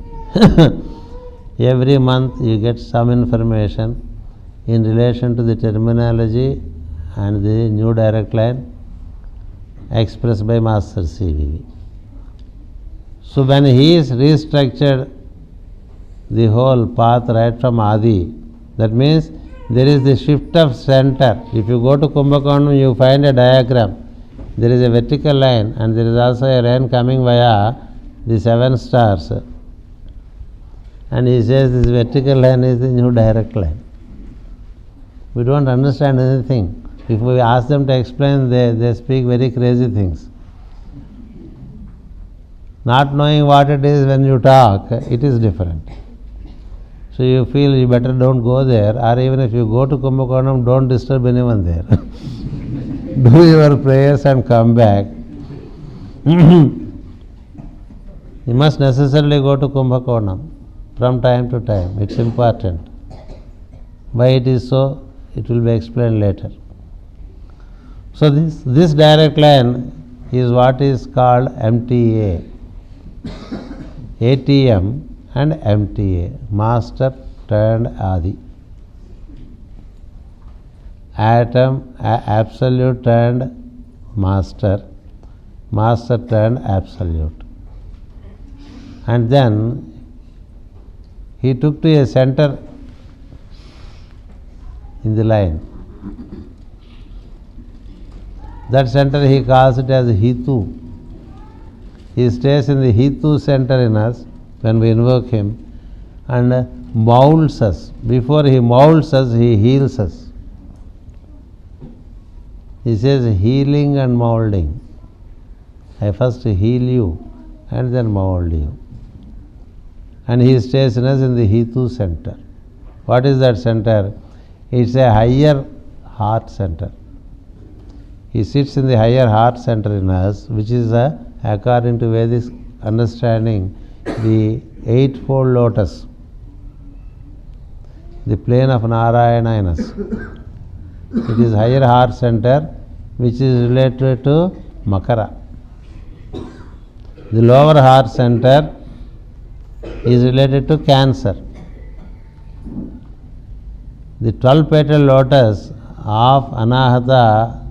Speaker 1: every month you get some information in relation to the terminology and the new direct line expressed by Master CVV. So when he is restructured the whole path right from Adi, that means there is the shift of center. If you go to Kumbhakonam, you find a diagram. There is a vertical line and there is also a line coming via the 7 stars. And he says this vertical line is the new direct line. We don't understand anything. If we ask them to explain, they speak very crazy things. Not knowing what it is when you talk, it is different. So you feel you better don't go there, or even if you go to Kumbhakonam, don't disturb anyone there. Do your prayers and come back. You must necessarily go to Kumbhakonam from time to time. It's important. Why it is so, it will be explained later. So this direct line is what is called MTA, ATM and MTA, Master turned Adi. Atom, Absolute turned Master, Master turned Absolute. And then he took to a center in the line. That center he calls it as Hitu. He stays in the Hitu center in us when we invoke him and molds us. Before he molds us, he heals us. He says healing and molding. I first heal you and then mold you. And he stays in us in the Hitu center. What is that center? It's a higher heart center. He sits in the higher heart center in us, which is, according to Vedic understanding, the eightfold lotus, the plane of Narayana in us. It is higher heart center, which is related to Makara. The lower heart center is related to Cancer. The 12-petal lotus of Anahata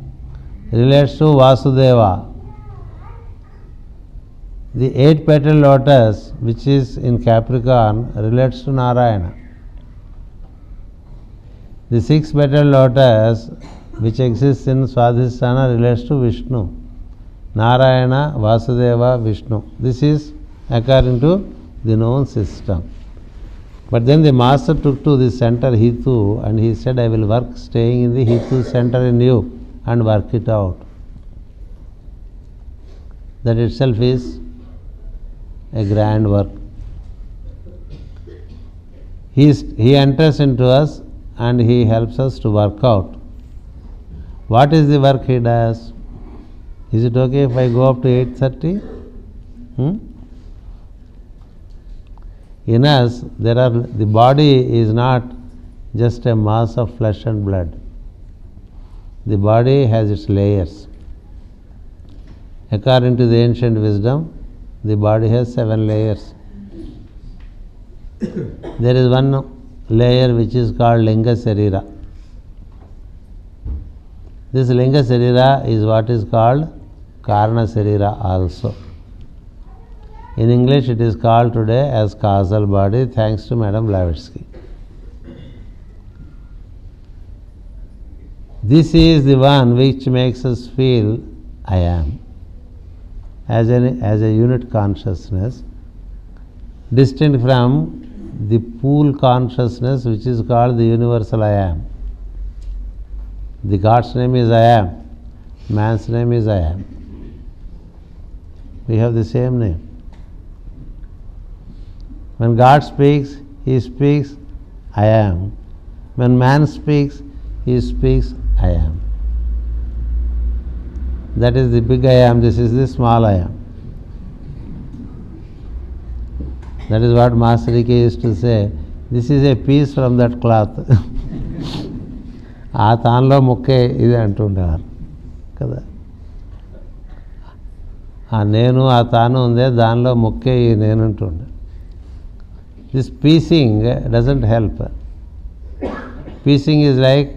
Speaker 1: relates to Vasudeva, The 8-petal lotus, which is in Capricorn, relates to Narayana. The 6-petal lotus, which exists in Swadhisthana, relates to Vishnu. Narayana, Vasudeva, Vishnu. This is according to the known system. But then the master took to the center Hitu and he said, I will work staying in the Hitu center in you and work it out. That itself is a grand work. He enters into us and he helps us to work out. What is the work he does? Is it okay if I go up to 8:30? In us, the body is not just a mass of flesh and blood. The body has its layers. According to the ancient wisdom, the body has 7 layers. There is one layer which is called Linga Sarira. This Linga Sarira is what is called Karna Sarira also. In English it is called today as causal body, thanks to Madam Blavatsky. This is the one which makes us feel I am as a unit consciousness, distinct from the pool consciousness which is called the universal I am. The God's name is I am, man's name is I am. We have the same name. When God speaks, he speaks I am. When man speaks, he speaks I am. That is the big I am, this is the small I am. That is what Master Rike used to say, this is a piece from that cloth. ఆ తాన్లో ముక్కే ఇది అంటుండేవారు కదా. ఆ నేను ఆ తాను ఉందే దానిలో ముక్కే ఈ నేను అంటుండే. This piecing doesn't help. Piecing is like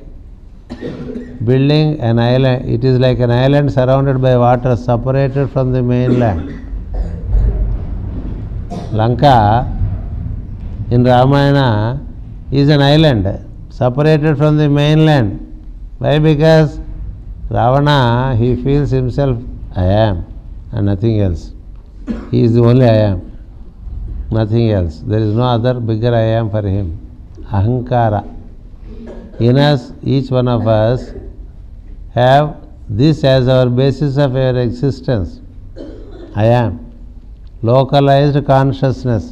Speaker 1: building an island. It is like an island surrounded by water, separated from the mainland. Lanka in Ramayana is an island separated from the mainland. Why? Because Ravana, he feels himself I am and nothing else. He is the only I am, nothing else. There is no other bigger I am for him. Ahankara. In us, each one of us have this as our basis of our existence. I am. Localized consciousness.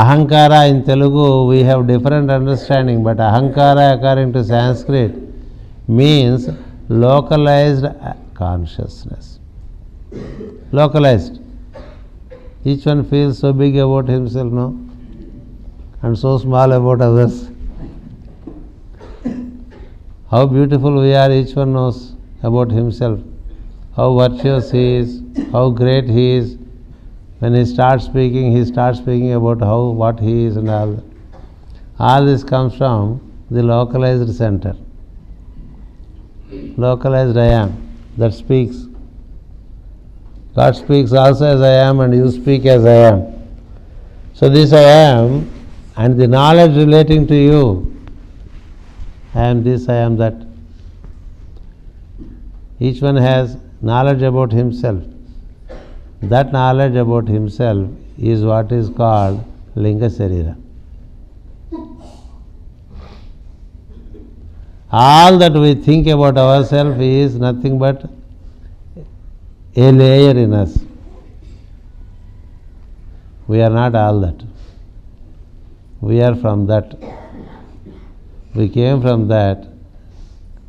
Speaker 1: Ahankara in Telugu, we have different understanding, but Ahankara according to Sanskrit means localized consciousness. Localized. Each one feels so big about himself, no? And so small about others. How beautiful we are, each one knows about himself. How virtuous he is, how great he is. When he starts speaking about what he is and all that. All this comes from the localized center. Localized I am, that speaks. God speaks also as I am and you speak as I am. So this I am and the knowledge relating to you, I am this, I am that. Each one has knowledge about himself. That knowledge about himself is what is called Linga Sarira. All that we think about ourselves is nothing but a layer in us. We are not all that. We are from that. We came from that.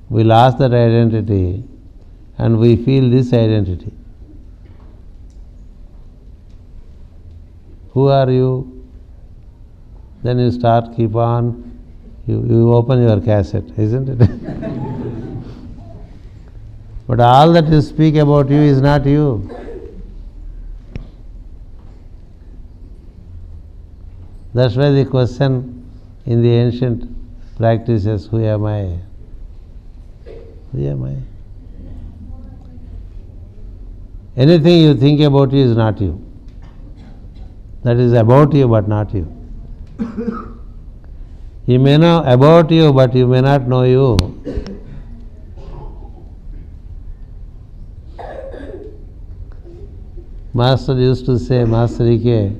Speaker 1: We lost that identity and we feel this identity. Who are you? Then you start, keep on, you open your cassette, isn't it? But all that you speak about you is not you. That's why the question in the ancient practices, who am I? Who am I? Anything you think about you is not you. That is about you but not you. You may know about you but you may not know you. Master used to say, Master Ike,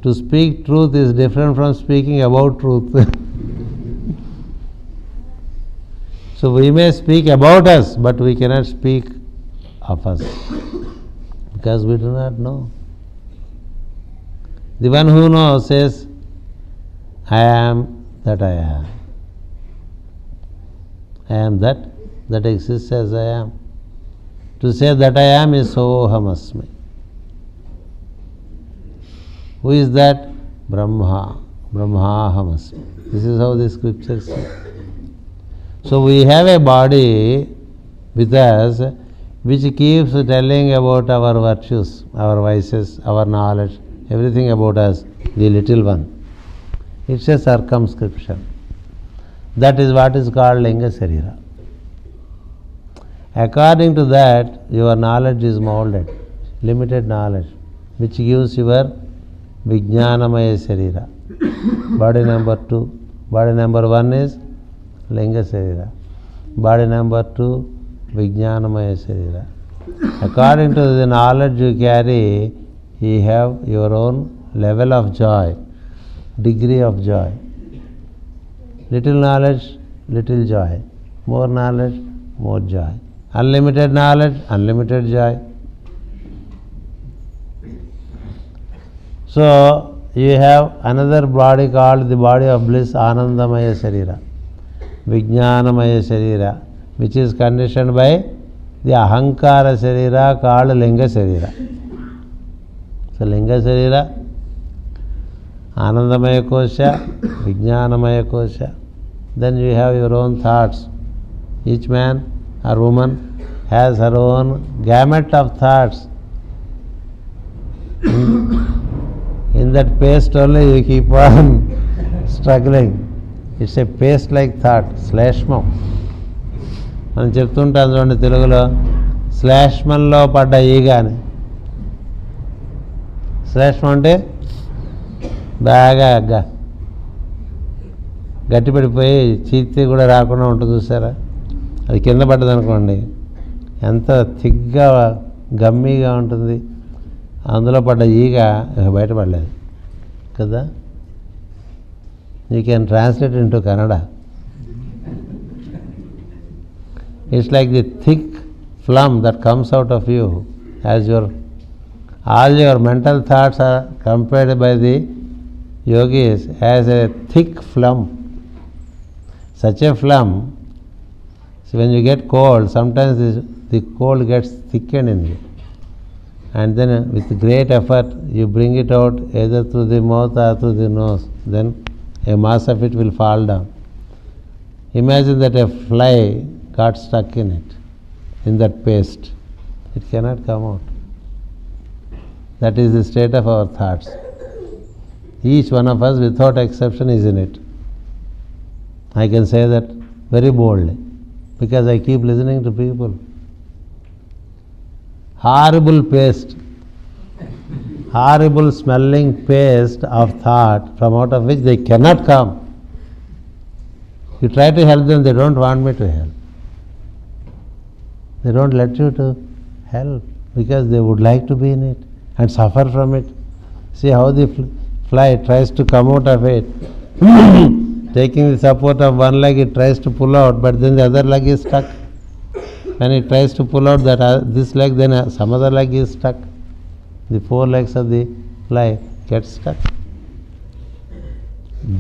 Speaker 1: to speak truth is different from speaking about truth. So we may speak about us, but we cannot speak of us, because we do not know. The one who knows says, I am that I am. I am that exists as I am. To say that I am is Soham Asmi. Who is that? Brahma. Brahmaham Asmi. This is how the scriptures say. So we have a body with us which keeps telling about our virtues, our vices, our knowledge, everything about us, the little one. It's a circumscription. That is what is called Linga Sarira. According to that, your knowledge is molded, limited knowledge, which gives your Vijnanamaya Sarira. Body number 2. Body number 1 is Linga Sarira. Body number 2, Vijnanamaya Sarira. According to the knowledge you carry, you have your own level of joy, degree of joy. Little knowledge, little joy. More knowledge, more joy. Unlimited knowledge, unlimited joy. So, you have another body called the body of bliss, Anandamaya Sarira, Vijnanamaya Sarira, which is conditioned by the Ahankara Sarira called Linga Sarira. So, Linga Sarira, Anandamaya Kosha, Vijnanamaya Kosha. Then you have your own thoughts. Each man or woman has her own gamut of thoughts. In that paste only you keep on struggling. It's a paste like thought, శ్లేష్మం. మనం చెప్తుంటాం చూడండి తెలుగులో, శ్లేష్మంలో పడ్డ ఈగ అని. శ్లేష్మం అంటే బాగా గట్టిపడిపోయి చీతి కూడా రాకుండా ఉంటుంది చూసారా? అది కింద పడ్డదనుకోండి, ఎంత థిక్గా గమ్మీగా ఉంటుంది. అందులో పడ్డ ఈగ బయటపడలేదు కదా. You can translate into Kannada. It's like the thick phlegm that comes out of you as all your mental thoughts are compared by the yogis as a thick phlegm. Such a phlegm, so when you get cold, sometimes the cold gets thickened in you, and then with great effort you bring it out either through the mouth or through the nose. Then a mass of it will fall down. Imagine that a fly got stuck in it, in that paste. It cannot come out. That is the state of our thoughts. Each one of us, without exception, is in it. I can say that very boldly, because I keep listening to people. Horrible paste, horrible smelling paste of thought, from out of which they cannot come. You try to help them, they don't want me to help. They don't let you to help, because they would like to be in it and suffer from it. See how the fly tries to come out of it. Taking the support of one leg, it tries to pull out, but then the other leg is stuck. When it tries to pull out this leg, then some other leg is stuck. The 4 legs of the fly get stuck.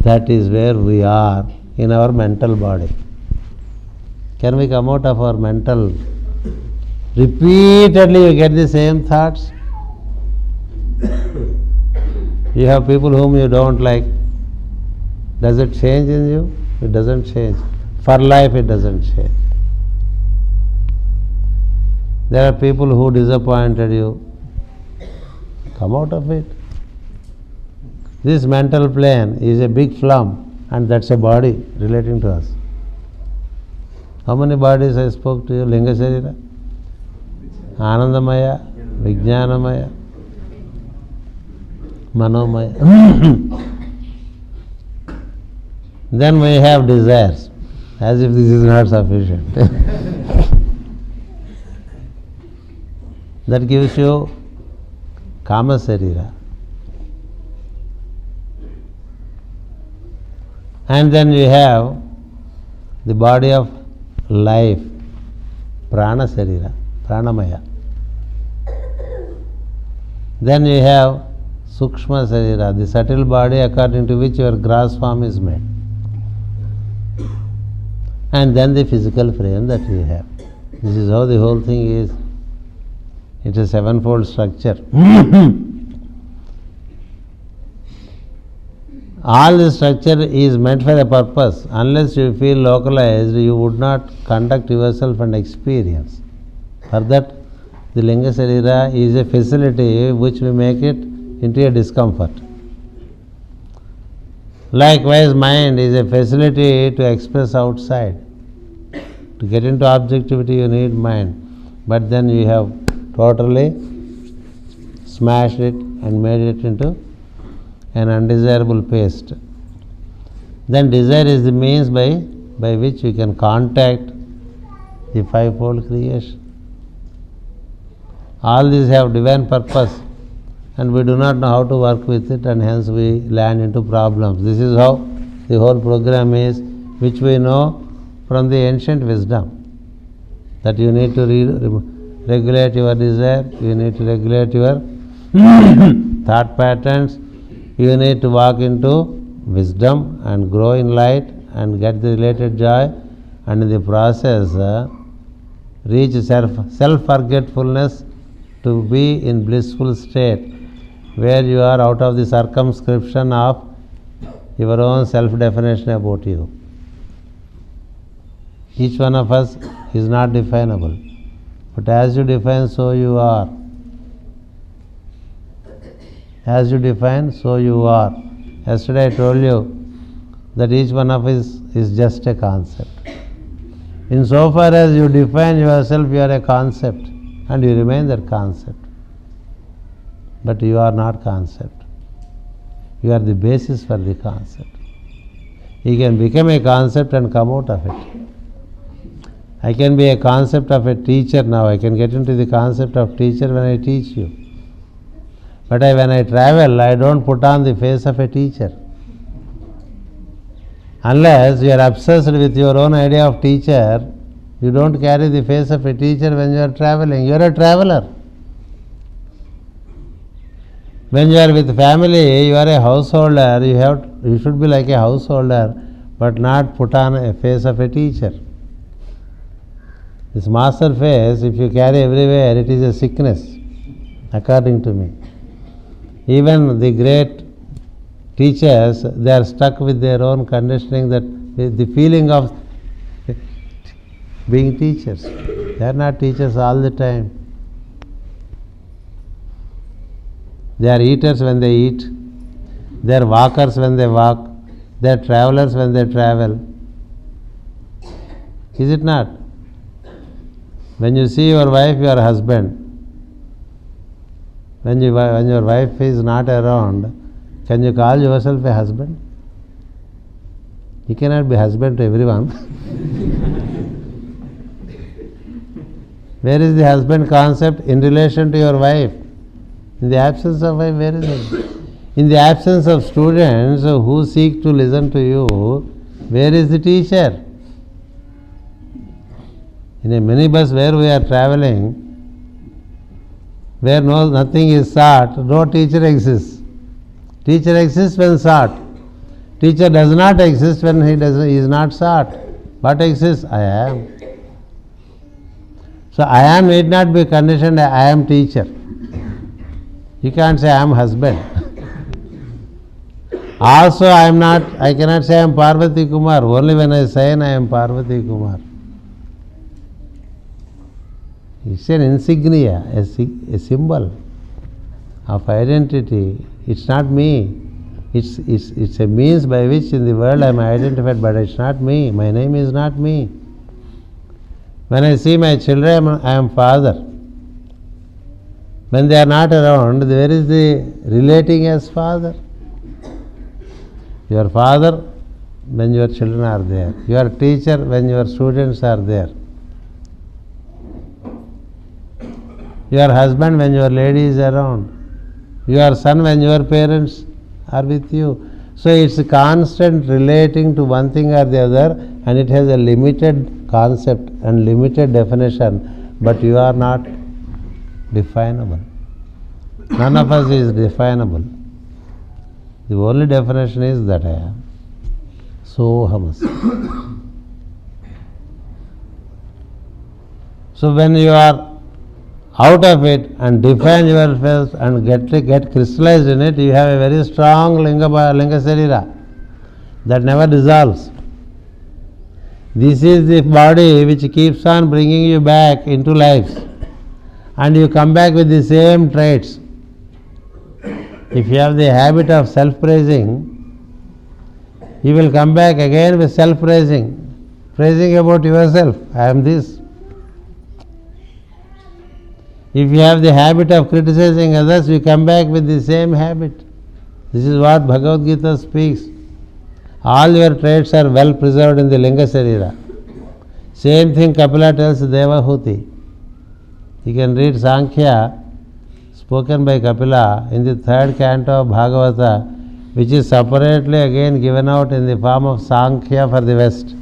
Speaker 1: That is where we are in our mental body. Can we come out of our mental? Repeatedly you get the same thoughts. You have people whom you don't like. Does it change in you? It doesn't change. For life it doesn't change. There are people who disappointed you. Come out of it. This mental plane is a big flum, and that's a body relating to us. How many bodies I spoke to you? Linga Sarira, Anandamaya, Vijnanamaya. Manomaya. Then we have desires, as if this is not sufficient. That gives you Kama Sarira. And then you have the body of life, Prana Sarira, Pranamaya. Then you have Sukshma Sarira, the subtle body according to which your gross form is made. And then the physical frame that you have. This is how the whole thing is. It's a sevenfold structure. All this structure is meant for a purpose. Unless you feel localized, you would not conduct yourself and experience. For that, the Linga Sarira is a facility which we make it into a discomfort. Likewise, mind is a facility to express outside. To get into objectivity, you need mind. But then you have totally smashed it and made it into an undesirable paste. Then desire is the means by which you can contact the fivefold creation. All these have divine purpose, and we do not know how to work with it, and hence we land into problems. This is how the whole program is, which we know from the ancient wisdom, that you need to regulate your desire, you need to regulate your thought patterns, you need to walk into wisdom and grow in light and get the related joy, and in the process reach self-forgetfulness, to be in blissful state where you are out of the circumscription of your own self-definition about you. Each one of us is not definable, but as you define, so you are. As you define, so you are. Yesterday I told you that each one of us is just a concept. Insofar as you define yourself, you are a concept, and you remain that concept. But you are not concept. You are the basis for the concept. You can become a concept and come out of it. I can be a concept of a teacher now. I can get into the concept of teacher when I teach you. But when I travel, I don't put on the face of a teacher. Unless you are obsessed with your own idea of teacher, you don't carry the face of a teacher when you are traveling. You are a traveler. When you are with family, you are a householder. You should be like a householder, but not put on a face of a teacher. This master face, if you carry everywhere, it is a sickness, according to me. Even the great teachers, they are stuck with their own conditioning, that the feeling of being teachers. They are not teachers all the time. They are eaters when they eat. They are walkers when they walk. They are travelers when they travel. Is it not? When you see your wife, your husband. When your wife is not around, can you call yourself a husband? You cannot be husband to everyone. Where is the husband concept in relation to your wife? In the absence of wife, where is it? In the absence of students who seek to listen to you, where is the teacher? In a minibus where we are traveling, where nothing is sought, no teacher exists. Teacher exists when sought. Teacher does not exist when he is not sought. What exists? I am. So I am need not be conditioned, I am teacher. You can't say I am husband. Also I cannot say I am Parvati Kumar. Only when I say I am Parvati Kumar. It's an insignia, a symbol of identity. It's not me. It's a means by which in the world I am identified, but it's not me. My name is not me. When I see my children, I am father. When they are not around, where is the relating as father? Your father when your children are there. Your teacher when your students are there. Your husband when your lady is around. Your son when your parents are with you. So it's a constant relating to one thing or the other, and it has a limited concept and limited definition, but you are not definable. None of us is definable. The only definition is that I am. Sohamasi. So when you are out of it and define yourself and get crystallized in it, you have a very strong linga sarira that never dissolves. This is the body which keeps on bringing you back into life, and you come back with the same traits. If you have the habit of self-praising, you will come back again with self-praising, praising about yourself. I am this. If you have the habit of criticizing others, you come back with the same habit. This is what Bhagavad Gita speaks. All your traits are well preserved in the Linga Sarira. Same thing Kapila tells Devahuti. You can read Sankhya, spoken by Kapila, in the 3rd canto of Bhagavata, which is separately again given out in the form of Sankhya for the West.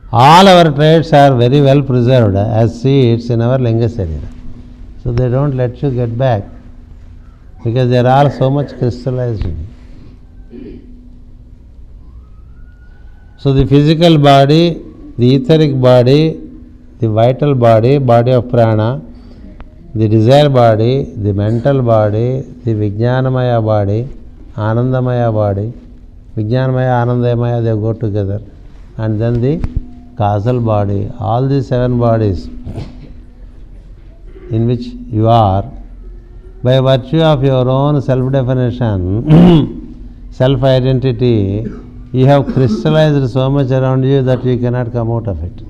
Speaker 1: All our traits are very well preserved as seeds in our Linga Sarira. So they don't let you get back, because they are all so much crystallized in you. So the physical body, the etheric body, the vital body, body of prana, the desire body, the mental body, the Vijnanamaya body, Anandamaya body, Vijnanamaya, Anandamaya, they go together, and then the causal body, all these 7 bodies in which you are, by virtue of your own self-definition, self-identity, you have crystallized so much around you that you cannot come out of it.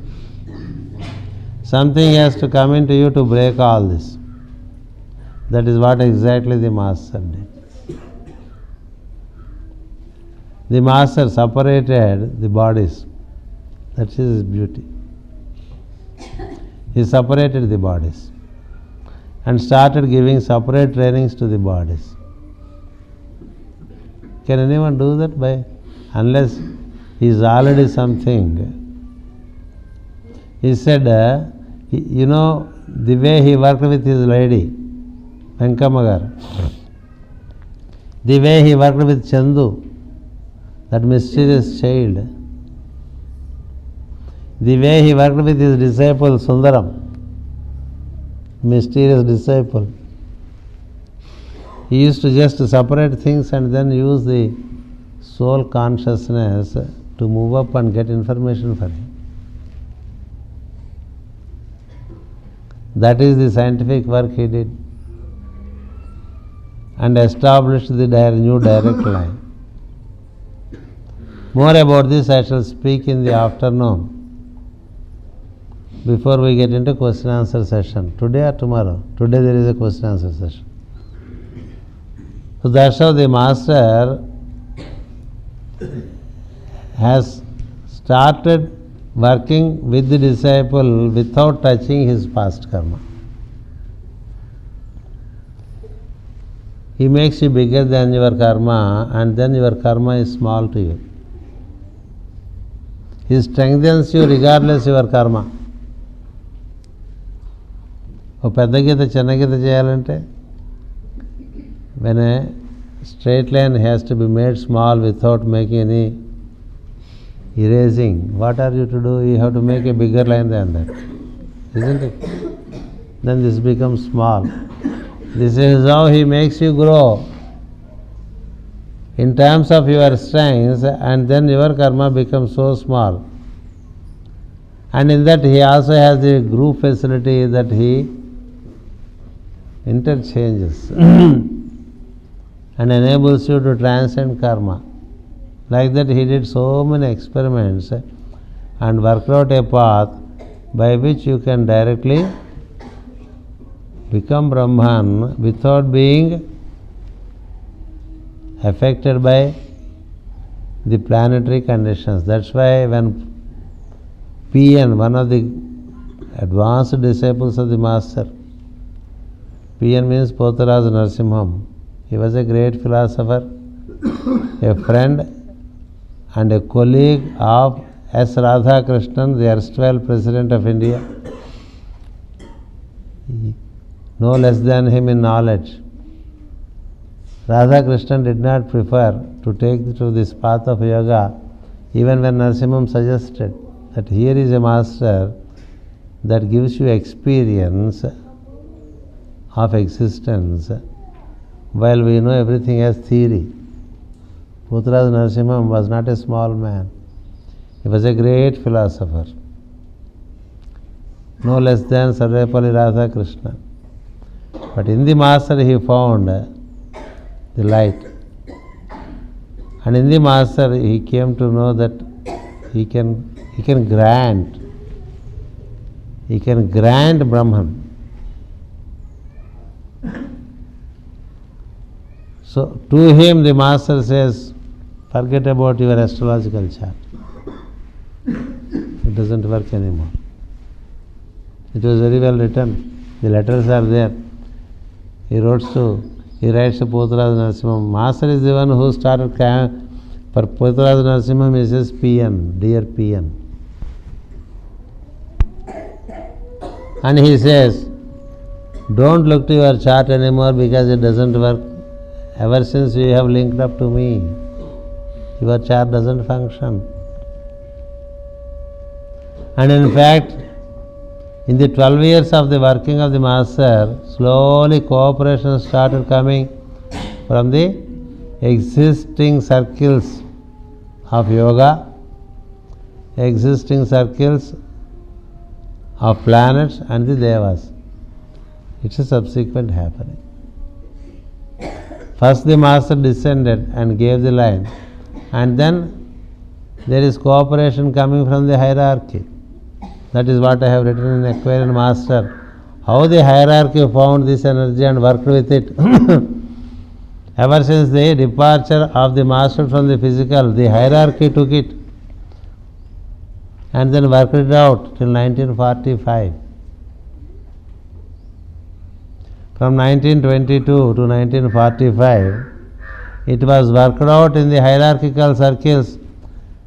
Speaker 1: Something has to come into you to break all this. That is what exactly the Master did. The Master separated the bodies. That is his beauty. He separated the bodies and started giving separate trainings to the bodies. Can anyone do that unless he is already something? He said, the way he worked with his lady, Venkamagar, the way he worked with Chandu, that mysterious child, the way he worked with his disciple Sundaram, mysterious disciple. He used to just separate things and then use the soul consciousness to move up and get information for him. That is the scientific work he did, and established the new direct line. More about this I shall speak in the afternoon, before we get into question answer session. Today or tomorrow? Today there is a question answer session. So that's how the Master has started working with the disciple without touching his past karma. He makes you bigger than your karma, and then your karma is small to you. He strengthens you regardless of your karma. ఓ పెద్ద గీత చిన్న గీత చేయాలంటే when a straight line has to be made small without making any erasing, what are you to do? You have to make a bigger line than that, isn't it? Then this becomes small. This is how he makes you grow in terms of your strengths, and then your karma becomes so small. And in that he also has the group facility that he interchanges and enables you to transcend karma. Like that he did so many experiments and worked out a path by which you can directly become Brahman without being affected by the planetary conditions. That's why when PN, one of the advanced disciples of the Master, PN means Potaraj Narasimham, he was a great philosopher, a friend and a colleague of S. Radhakrishnan, the erstwhile President of India, no less than him in knowledge. Radhakrishnan did not prefer to take to this path of yoga, even when Narasimham suggested that here is a master that gives you experience of existence, while we know everything as theory. Potaraj Narasimham was not a small man. He was a great philosopher, no less than Sarvepalli Radhakrishnan. But in the master he found the light. And in the master he came to know that he can grant Brahman. So to him the master says, forget about your astrological chart. It doesn't work anymore. It was very well written. The letters are there. He writes to Potaraj Narasimham. Master is the one who started for Potaraj Narasimham. He says PN, dear PN. And he says, don't look to your chart anymore because it doesn't work. Ever since you have linked up to me, your chart doesn't function. And in fact, in the 12 years of the working of the master, slowly cooperation started coming from the existing circles of yoga, existing circles of planets and the devas. It's a subsequent happening. First the master descended and gave the line, and then there is cooperation coming from the hierarchy. That is what I have written in Aquarian Master. How the hierarchy found this energy and worked with it. Ever since the departure of the master from the physical, the hierarchy took it and then worked it out till 1945. From 1922 to 1945, it was worked out in the hierarchical circles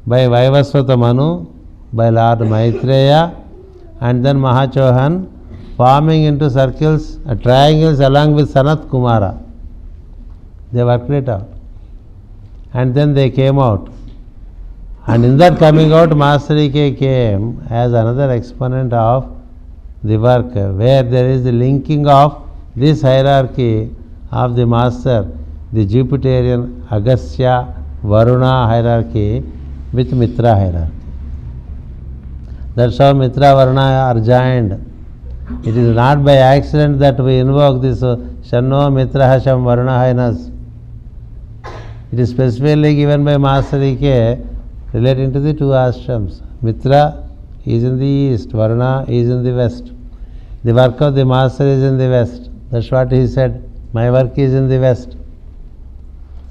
Speaker 1: by Vaivasvata Manu, by Lord Maitreya, and then Mahachohan, forming into circles, triangles along with Sanat Kumara. They worked it out. And then they came out. And in that coming out, Master E.K. came as another exponent of the work, where there is the linking of this hierarchy of the Master, the Jupiterian Agastya Varuna hierarchy with Mitra hierarchy. That's how Mitra Varuna are joined. It is not by accident that we invoke this Shanno Mitra Hasham Varuna Hainas. It is specifically given by Master E.K. relating to the two ashrams. Mitra is in the east, Varuna is in the west. The work of the Master is in the west. That's what he said. My work is in the west.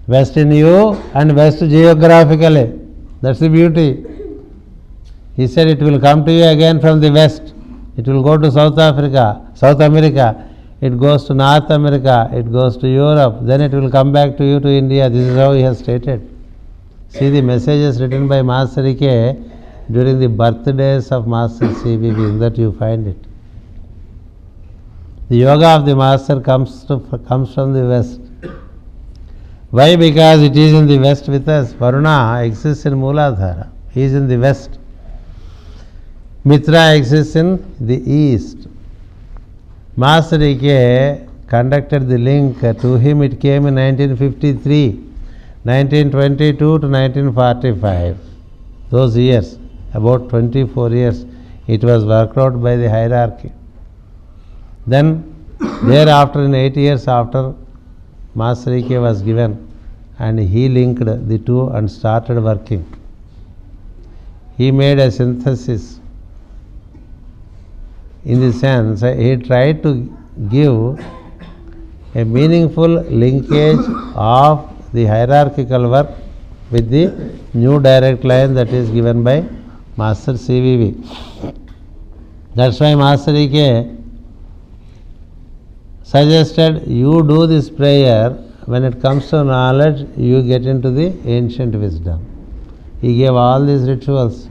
Speaker 1: West in you and west geographically. That's the beauty. He said it will come to you again from the west. It will go to South America. It goes to North America. It goes to Europe. Then it will come back to you to India. This is how he has stated. See the messages written by Master E.K. during the birthdays of Master C.V.B. In that you find it. The yoga of the Master comes from the west. Why? Because it is in the west with us. Varuna exists in Mooladhara. He is in the west. Mitra exists in the east. Master E.K. conducted the link. To him it came in 1953, 1922 to 1945. Those years, about 24 years, it was worked out by the hierarchy. Then, thereafter, in 8 years after, Master E.K. was given, and he linked the two and started working. He made a synthesis. In the sense, he tried to give a meaningful linkage of the hierarchical work with the new direct line that is given by Master CVV. That's why Master E.K. suggested you do this prayer. When it comes to knowledge, you get into the ancient wisdom. He gave all these rituals.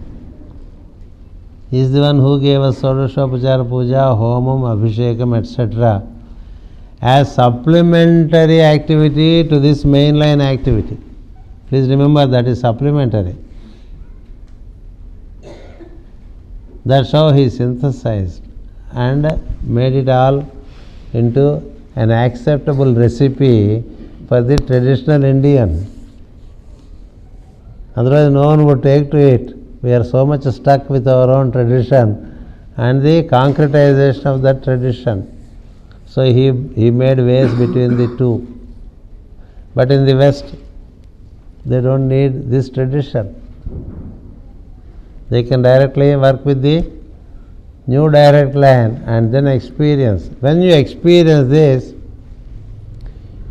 Speaker 1: He is the one who gave us Sodashopachara Puja, Homam, Abhishekam, etc. as supplementary activity to this mainline activity. Please remember that is supplementary. That's how he synthesized and made it all into an acceptable recipe for the traditional Indian. Otherwise no one would take to it. We are so much stuck with our own tradition and the concretization of that tradition. So he made ways between the two. But in the West, they don't need this tradition. They can directly work with the new direct line and then experience. When you experience this,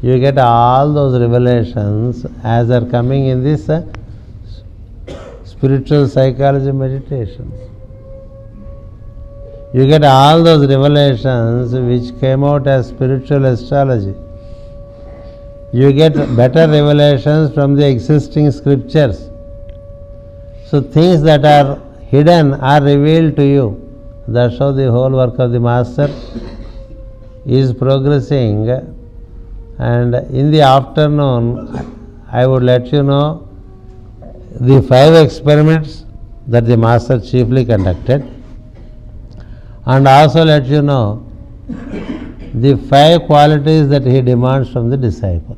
Speaker 1: you get all those revelations as are coming in this spiritual psychology meditations. You get all those revelations which came out as spiritual astrology. You get better revelations from the existing scriptures. So things that are hidden are revealed to you. That's how the whole work of the Master is progressing. And in the afternoon, I would let you know the 5 experiments that the Master chiefly conducted, and also let you know the 5 qualities that he demands from the disciple,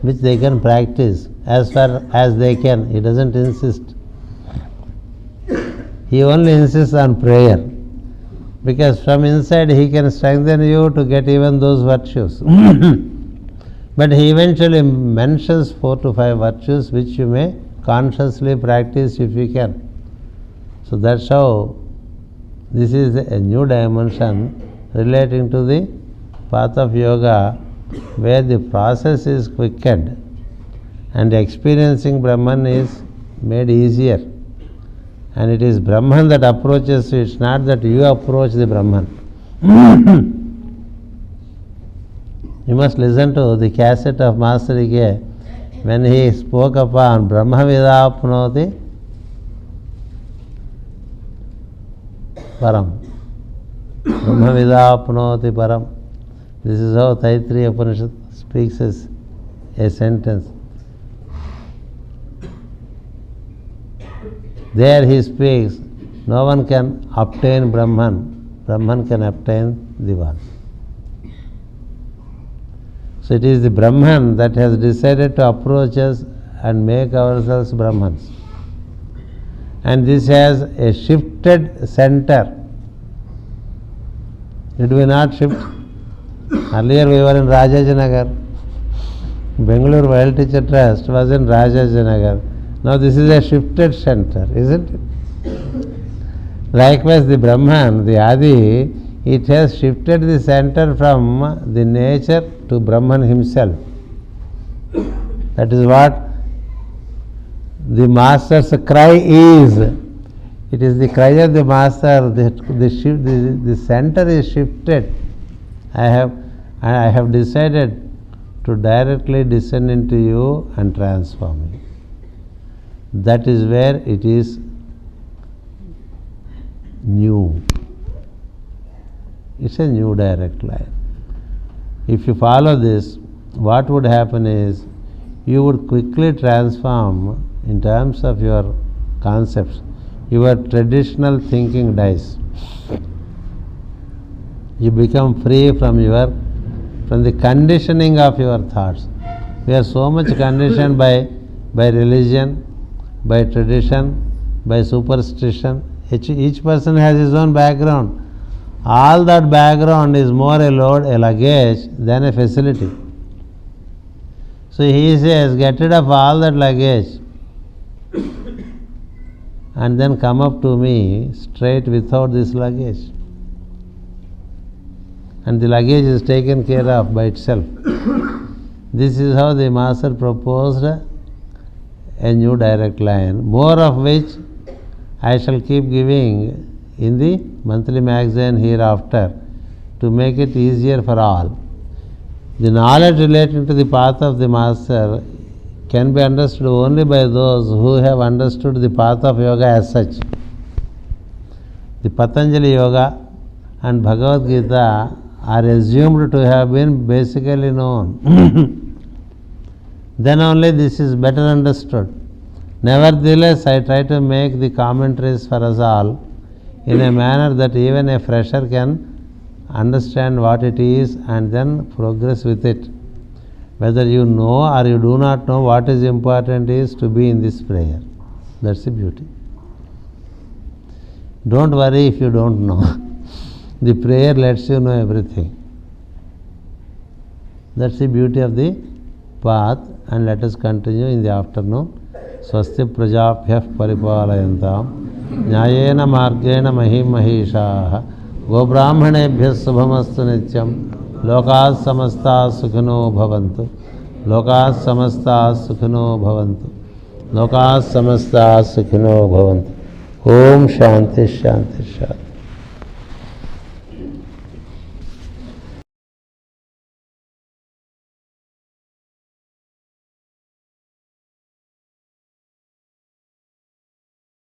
Speaker 1: which they can practice as far as they can. He doesn't insist. He only insists on prayer, because from inside he can strengthen you to get even those virtues. But he eventually mentions 4 to 5 virtues which you may consciously practice if you can. So that's how this is a new dimension relating to the path of yoga, where the process is quickened and experiencing Brahman is made easier. And it is Brahman that approaches you, it's not that you approach the Brahman. You must listen to the cassette of Master E.K. when he spoke upon Brahma Vidapnoti Param. Brahma Vidapnoti Param. This is how Taittiriya Upanishad speaks as a sentence. There he speaks, no one can obtain Brahman, Brahman can obtain the one. So it is the Brahman that has decided to approach us and make ourselves Brahmans. And this has a shifted center. Did we not shift? Earlier we were in Rajajanagar. Bengaluru Wild Teacher Trust was in Rajajanagar. Now this is a shifted center, isn't it? Likewise the Brahman, the Adi, it has shifted the center from the nature to Brahman himself. That is what the Master's cry is. It is the cry of the Master, the center is shifted. I have decided to directly descend into you and transform you. That is where it is new. It's a new direct line. If you follow this, what would happen is you would quickly transform in terms of your concepts. Your traditional thinking dies. You become free from the conditioning of your thoughts. We are so much conditioned by religion, by tradition, by superstition. Each person has his own background. All that background is more a load, a luggage, than a facility. So he says, get rid of all that luggage and then come up to me straight without this luggage. and the luggage is taken care of by itself. This is how the Master proposed a new direct line, more of which I shall keep giving in the monthly magazine hereafter to make it easier for all. The knowledge relating to the path of the Master can be understood only by those who have understood the path of yoga as such. The Patanjali Yoga and Bhagavad Gita are assumed to have been basically known. Then only this is better understood. Nevertheless, I try to make the commentaries for us all in a manner that even a fresher can understand what it is and then progress with it. Whether you know or you do not know, what is important is to be in this prayer. That's the beauty. Don't worry if you don't know. The prayer lets you know everything. That's the beauty of the path, and let us continue in the afternoon. Swasti prajabhyah paripalayantam nyayena margena mahim mahishaha gobrahmanebhyah subhamastu nityam lokas samastas sukhino bhavantu lokas samastas sukhino bhavantu lokas samastas sukhino bhavantu. Om Shanti Shanti Shanti.